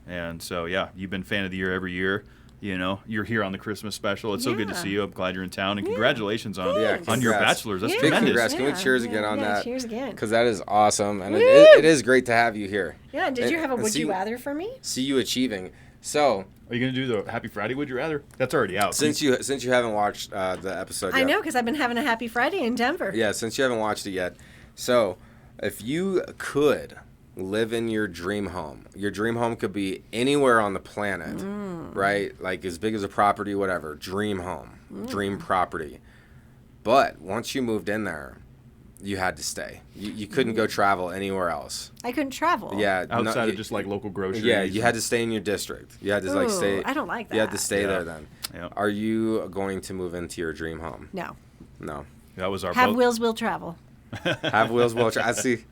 And so, yeah, you've been fan of the year every year. You're here on the Christmas special. It's so good to Yeah. see you. I'm glad you're in town. And congratulations on your congrats. Bachelors. That's Yeah. Big tremendous. congrats. Can we cheers again on that? Cheers again. Because that is awesome. And Woo! it is great to have you here. Yeah, did you have a and would see- you rather for me? See you achieving. So, Are you going to do the Happy Friday, would you rather? That's already out. since you haven't watched the episode yet. I know, because I've been having a happy Friday in Denver. Yeah, since you haven't watched it yet. So, if you could live in your dream home could be anywhere on the planet, right? Like as big as a property, whatever. Dream home, dream property. But once you moved in there, you had to stay. You couldn't go travel anywhere else. I couldn't travel. Yeah, outside of just like local groceries. Yeah, you had to stay in your district. You had to like Ooh, stay. I don't like You had to that. stay Yeah. there then. Yeah. Are you going to move into your dream home? No. No. That was our Have both. wheels will travel. Have wheels will I see.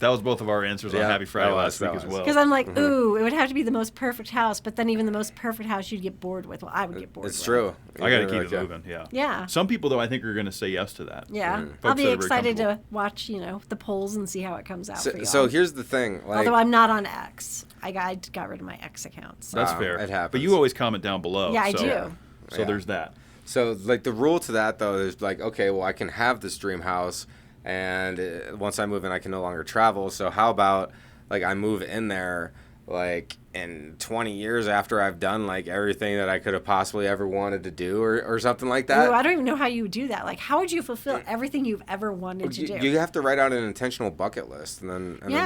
That was both of our answers on Yeah, Happy Friday that last was, week that as was. well. Because I'm like, ooh, it would have to be the most perfect house, but then even the most perfect house you'd get bored with. Well, I would get bored It's with. true. I got to You're keep like, it moving. Yeah. Yeah. Some people though, I think are going to say yes to that. Yeah. I'll Folks be that are very excited to comfortable. watch, the polls and see how it comes out for y'all. So here's the thing. Like, Although I'm not on X. I got rid of my X account. So. That's fair. It happens. But you always comment down below. Yeah, I so, do. So Yeah. there's that. So, like, the rule to that, though, is like, okay, well, I can have this dream house, and once I move in, I can no longer travel. So how about, like, I move in there, like, in 20 years after I've done, like, everything that I could have possibly ever wanted to do or something like that? Ooh, I don't even know how you would do that. Like, how would you fulfill everything you've ever wanted to do? You have to write out an intentional bucket list, and then really,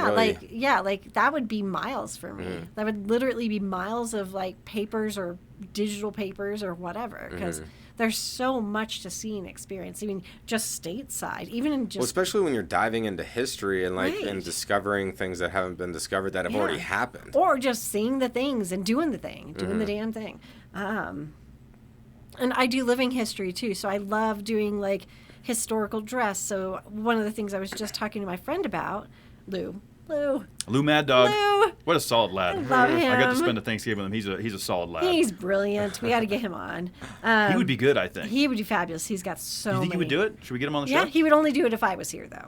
like that would be miles for me. Mm-hmm. That would literally be miles of like papers or digital papers or whatever, Mm-hmm. because there's so much to see and experience. I mean, just stateside, even in just well, especially when you're diving into history and like and Right. discovering things that haven't been discovered that have Yeah. already happened. or just seeing the things and doing the thing, doing the damn thing. And I do living history too, so I love doing like historical dress. So one of the things I was just talking to my friend about, Lou, Lou Mad Dog. Lou. What a solid lad. I love him. I got to spend a Thanksgiving with him. He's a solid lad. He's brilliant. We got to get him on. He would be good, I think. He would be fabulous. He's got so You think many. he would do it? Should we get him on the Yeah, show? he would only do it if I was here, though.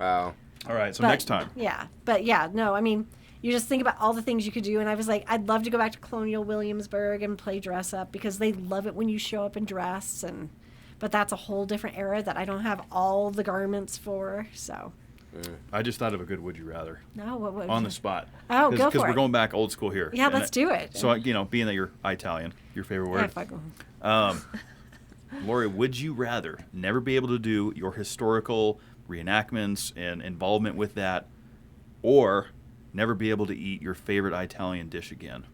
Wow. All right, so But- next time. Yeah, but yeah, no, I mean, you just think about all the things you could do, and I was like, I'd love to go back to Colonial Williamsburg and play dress up because they love it when you show up in dress, but that's a whole different era that I don't have all the garments for. So I just thought of a good would you rather no, what on the spot. Oh, go for Because we're it. going back old school here. Yeah, And let's do it. So, being that you're Italian, your favorite Yeah, word. fuck 'em. Lori, would you rather never be able to do your historical reenactments and involvement with that, or never be able to eat your favorite Italian dish again?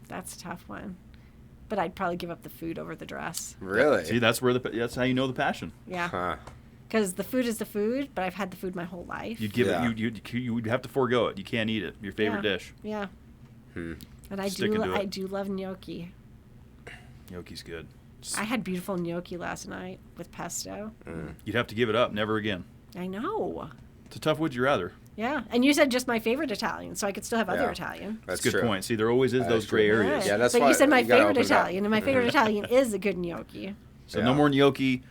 That's a tough one, but I'd probably give up the food over the dress. Really? See, that's how you know the passion. Yeah, Huh. because the food is the food, but I've had the food my whole life. You'd give Yeah. it. You would have to forego it. You can't eat it. Your favorite dish. Yeah. Hmm. And I Sticking to it. I do love gnocchi. Gnocchi's good. I had beautiful gnocchi last night with pesto. You'd have to give it up. Never again. I know. It's a tough would you rather. Yeah, and you said just my favorite Italian, so I could still have other Yeah. Italian. That's That's a good true. point. See, there always is That those is gray true. areas. Yeah, that's but why you said my you gotta favorite open it up. Italian, and my favorite Italian is a good gnocchi. So Yeah. no more gnocchi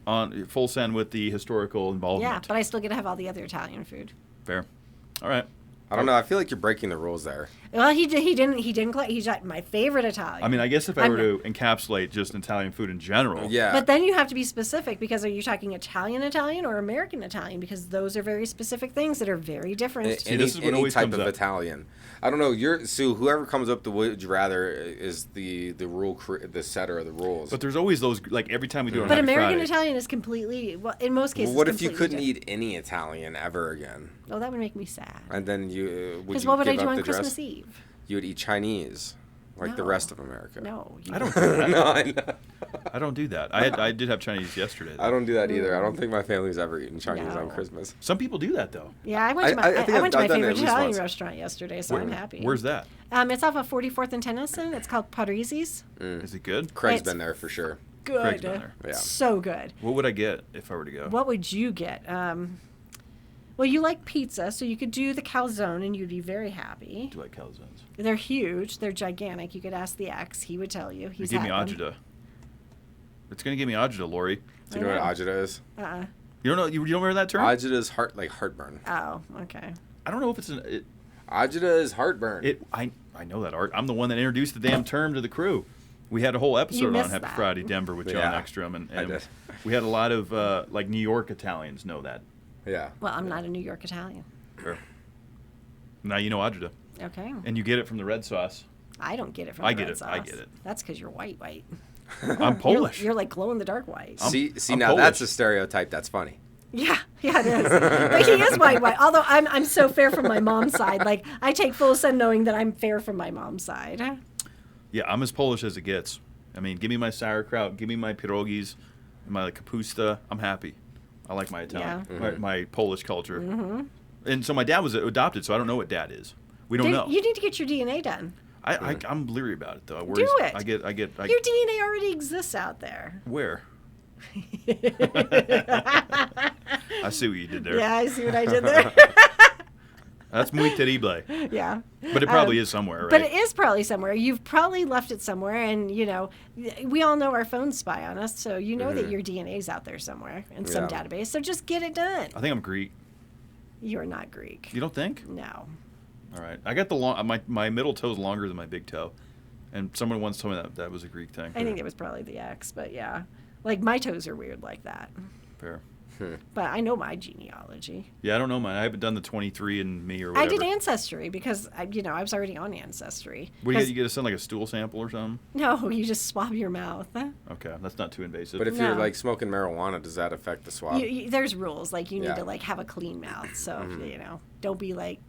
on full send with the historical involvement. Yeah, but I still get to have all the other Italian food. Fair. All right. I don't know. I feel like you're breaking the rules there. Well, he didn't. He's like my favorite Italian. I mean, I guess if I I'm were to encapsulate just Italian food in general. Yeah. But then you have to be specific because are you talking Italian or American Italian? Because those are very specific things that are very different. See, this is what any always type comes of up. Italian. I don't know. Sue. Whoever comes up with would you rather is the the setter of the rules. But there's always those, like every time we do it on But Happy American Friday. Italian is completely, well, in most cases. Well, what if you completely couldn't different. eat any Italian ever again? Oh, that would make me sad. And then you Because what would I give do up on the Christmas dress? Eve? You would eat Chinese, like the No. rest of America. No. I don't do that. No, I know. I don't do that. I did have Chinese yesterday. I don't do that either. I don't think my family's ever eaten Chinese on No. Christmas. Some people do that though. Yeah, I went to my, I think I went to I've my done it favorite at least Italian once. restaurant yesterday, so I'm happy. Where's that? It's off of 44th and Tennyson. It's called Parisi's. Is it good? Craig's It's- been there for sure. Good. Craig's been there. Yeah. So good. What would I get if I were to go? What would you get? Well, you like pizza, so you could do the calzone, and you'd be very happy. Do I like calzones? They're huge. They're gigantic. You could ask the ex. He would tell you. He's Give me had them. agita. It's gonna give me agita, Lori. Do you know what agita is? You don't know? You don't remember that term? Agita is heartburn. Oh, okay. I don't know if it's Agita is heartburn. I know that, Art. I'm the one that introduced the damn term to the crew. We had a whole episode on missed Happy that. Friday Denver with John Yeah, Ekstrom, and I did. we had a lot of like New York Italians know that. Yeah. Well, I'm not a New York Italian. Sure. Now you know agita, Okay. and you get it from the red sauce. I don't get it from I the get red it. I sauce. get it. That's because you're white. I'm You're- Polish. You're, like glow in the dark white. See, I'm now that's Polish. a stereotype that's funny. Yeah, it is. But he is white. Although I'm so fair from my mom's side. Like I take full send knowing that I'm fair from my mom's side. Yeah, I'm as Polish as it gets. I mean, give me my sauerkraut, give me my pierogies, my kapusta. I'm happy. I like my Italian, Yeah. my Polish culture. Mm-hmm. And so my dad was adopted, so I don't know what dad is. We don't know. You need to get your DNA done. I'm leery about it though. I worry. Do it. I get. Your DNA already exists out there. Where? I see what you did there. Yeah, I see what I did there. That's muy terrible. Yeah. But it probably is somewhere, right? But it is probably somewhere. You've probably left it somewhere, and we all know our phones spy on us, so you know that your DNA's out there somewhere in some Yeah. database. So just get it done. I think I'm Greek. You're not Greek. You don't think? No. All right. I got the my middle toe's longer than my big toe, and someone once told me that was a Greek thing. I think it was probably the X, but yeah. Like my toes are weird like that. Fair. But I know my genealogy. Yeah, I don't know mine. I haven't done the 23andMe or I whatever. did Ancestry because I was already on Ancestry. What do you 'Cause- get? You get to send like a stool sample or something? No, you just swab your mouth. Okay, that's not too invasive. But if No. you're like smoking marijuana, does that affect the swab? There's rules like you need Yeah. to like have a clean mouth, so don't be like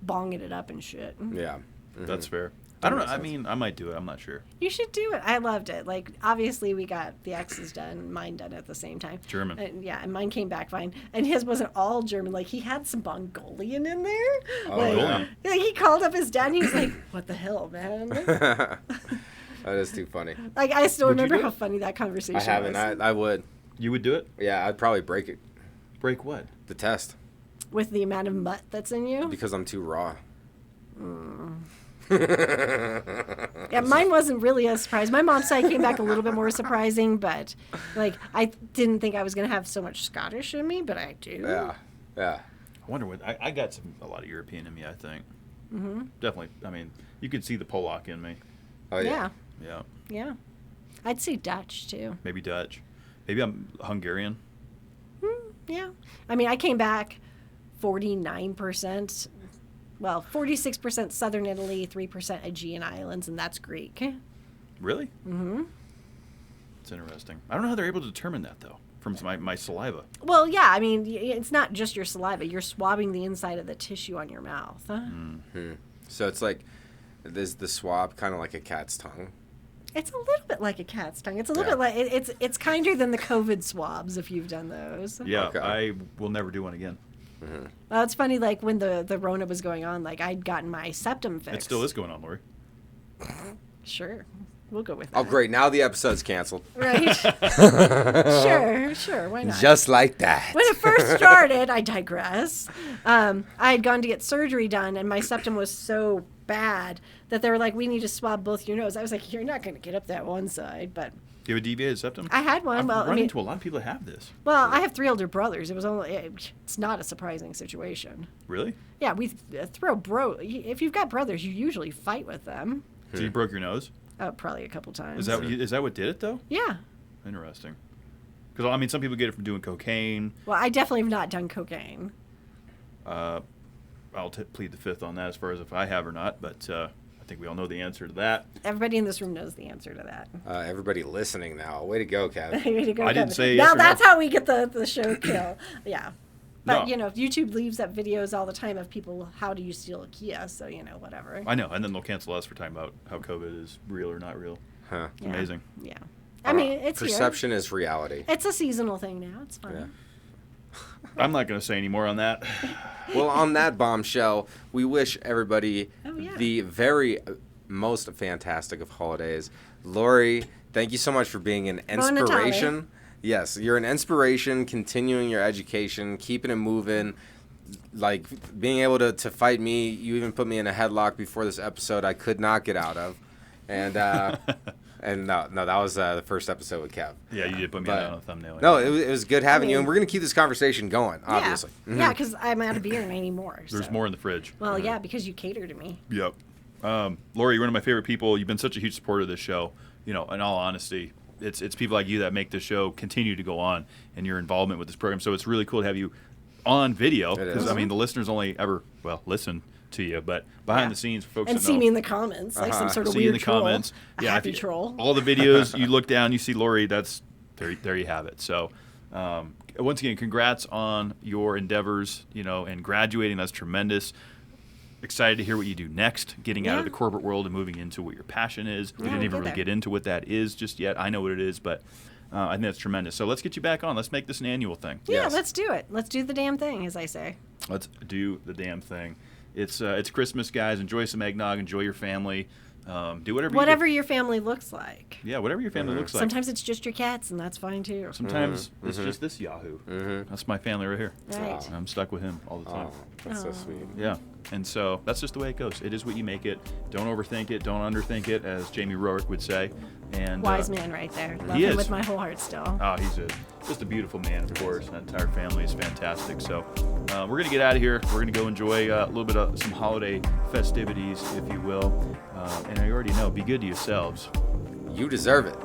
bonging it up and shit. Yeah. That's fair. I don't know. makes I sense. mean, I might do it. I'm not sure. You should do it. I loved it. Like obviously we got the X's done, mine done at the same time. German. And, yeah, and mine came back fine. And his wasn't all German. Like he had some Mongolian in there. Oh, like, yeah. like, he called up his dad and he was like, "What the hell, man?" That is too funny. Like I still Would you remember do how it? funny that conversation I haven't. was. I would. You would do it? Yeah, I'd probably break it. Break what? The test. with the amount of mutt that's in you? Because I'm too raw. Yeah, mine wasn't really a surprise. My mom's side came back a little bit more surprising, but like I didn't think I was gonna have so much Scottish in me, but I do. Yeah. I wonder what I got a lot of European in me. I think. Mm-hmm. Definitely. I mean, you can see the Polak in me. Oh yeah. Yeah. I'd say Dutch too. Maybe Dutch. Maybe I'm Hungarian. Yeah. I mean, I came back 49%. Well, 46% Southern Italy, 3% Aegean Islands, and that's Greek. Really? Mm-hmm. It's interesting. I don't know how they're able to determine that, though, from my saliva. Well, yeah, I mean, it's not just your saliva. You're swabbing the inside of the tissue on your mouth. Mm-hmm. So it's like, is the swab kind of like a cat's tongue? It's a little bit like a cat's tongue. It's a little bit like, it's kinder than the COVID swabs, if you've done those. Yeah, Okay. I will never do one again. Mm-hmm. Well, it's funny, like, when the Rona was going on, like, I'd gotten my septum fixed. It still is going on, Lori. Sure. We'll go with that. Oh, great. Now the episode's canceled. Right? Sure. Why not? Just like that. When it first started, I digress. I had gone to get surgery done, and my septum was so bad that they were like, we need to swab both your nose. I was like, you're not going to get up that one side, but... Do you have a deviated septum? I had one. I've run into a lot of people that have this. Well, I have 3 older brothers. It's not a surprising situation. Really? Yeah, we throw if you've got brothers, you usually fight with them. So you broke your nose? Oh, probably a couple times. Is that what did it, though? Yeah. Interesting. Because, I mean, some people get it from doing cocaine. Well, I definitely have not done cocaine. I'll plead the fifth on that as far as if I have or not, but I think we all know the answer to that. Everybody in this room knows the answer to that. Everybody listening now. Way to go, Kev. Way to go, I didn't Kevin. say Now yes or that's no. how we get the show kill. Yeah. But, No. YouTube leaves up videos all the time of people, how do you steal a Kia? So, whatever. I know, and then they'll cancel us for talking about how COVID is real or not real. Huh. It's amazing. Yeah. I mean, it's Perception is reality. It's a seasonal thing now. It's fine. Yeah. I'm not going to say any more on that. Well, on that bombshell, we wish everybody the very most fantastic of holidays. Lori, thank you so much for being an inspiration. Yes, you're an inspiration, continuing your education, keeping it moving, like being able to fight me. You even put me in a headlock before this episode I could not get out of. And and no, that was the first episode with Kev. Yeah, you did put me on a thumbnail. No, it was good having you, and we're going to keep this conversation going, obviously. Yeah, yeah, because I'm out of beer and I need more. There's more in the fridge. Well, yeah, because you cater to me. Yep. Lori, you're one of my favorite people. You've been such a huge supporter of this show. In all honesty, it's people like you that make the show continue to go on, and your involvement with this program. So it's really cool to have you on video, because I mean the listeners only ever listen to you, but behind the scenes, for folks and that see know, me in the comments, like some sort of see weird in the troll. comments, Happy troll. All the videos you look down, you see Lori. That's there you have it. So once again, congrats on your endeavors. And graduating. That's tremendous. Excited to hear what you do next, getting out of the corporate world and moving into what your passion is. We didn't even really get into what that is just yet. I know what it is, but I think that's tremendous. So let's get you back on. Let's make this an annual thing. Yeah, let's do it. Let's do the damn thing, as I say. Let's do the damn thing. It's Christmas, guys. Enjoy some eggnog. Enjoy your family. Do whatever your family looks like. Yeah, whatever your family looks like. Sometimes it's just your cats, and that's fine too. Sometimes it's just this Yahoo. That's my family right here. Right. I'm stuck with him all the time. That's so sweet. Yeah, and so that's just the way it goes. It is what you make it. Don't overthink it. Don't underthink it, as Jamie Rourke would say. And Wise man right there. Love he him is. with my whole heart still. Oh, he's just a beautiful man, of course. That entire family is fantastic. So we're going to get out of here. We're going to go enjoy a little bit of some holiday festivities, if you will. And I already know, be good to yourselves. You deserve it.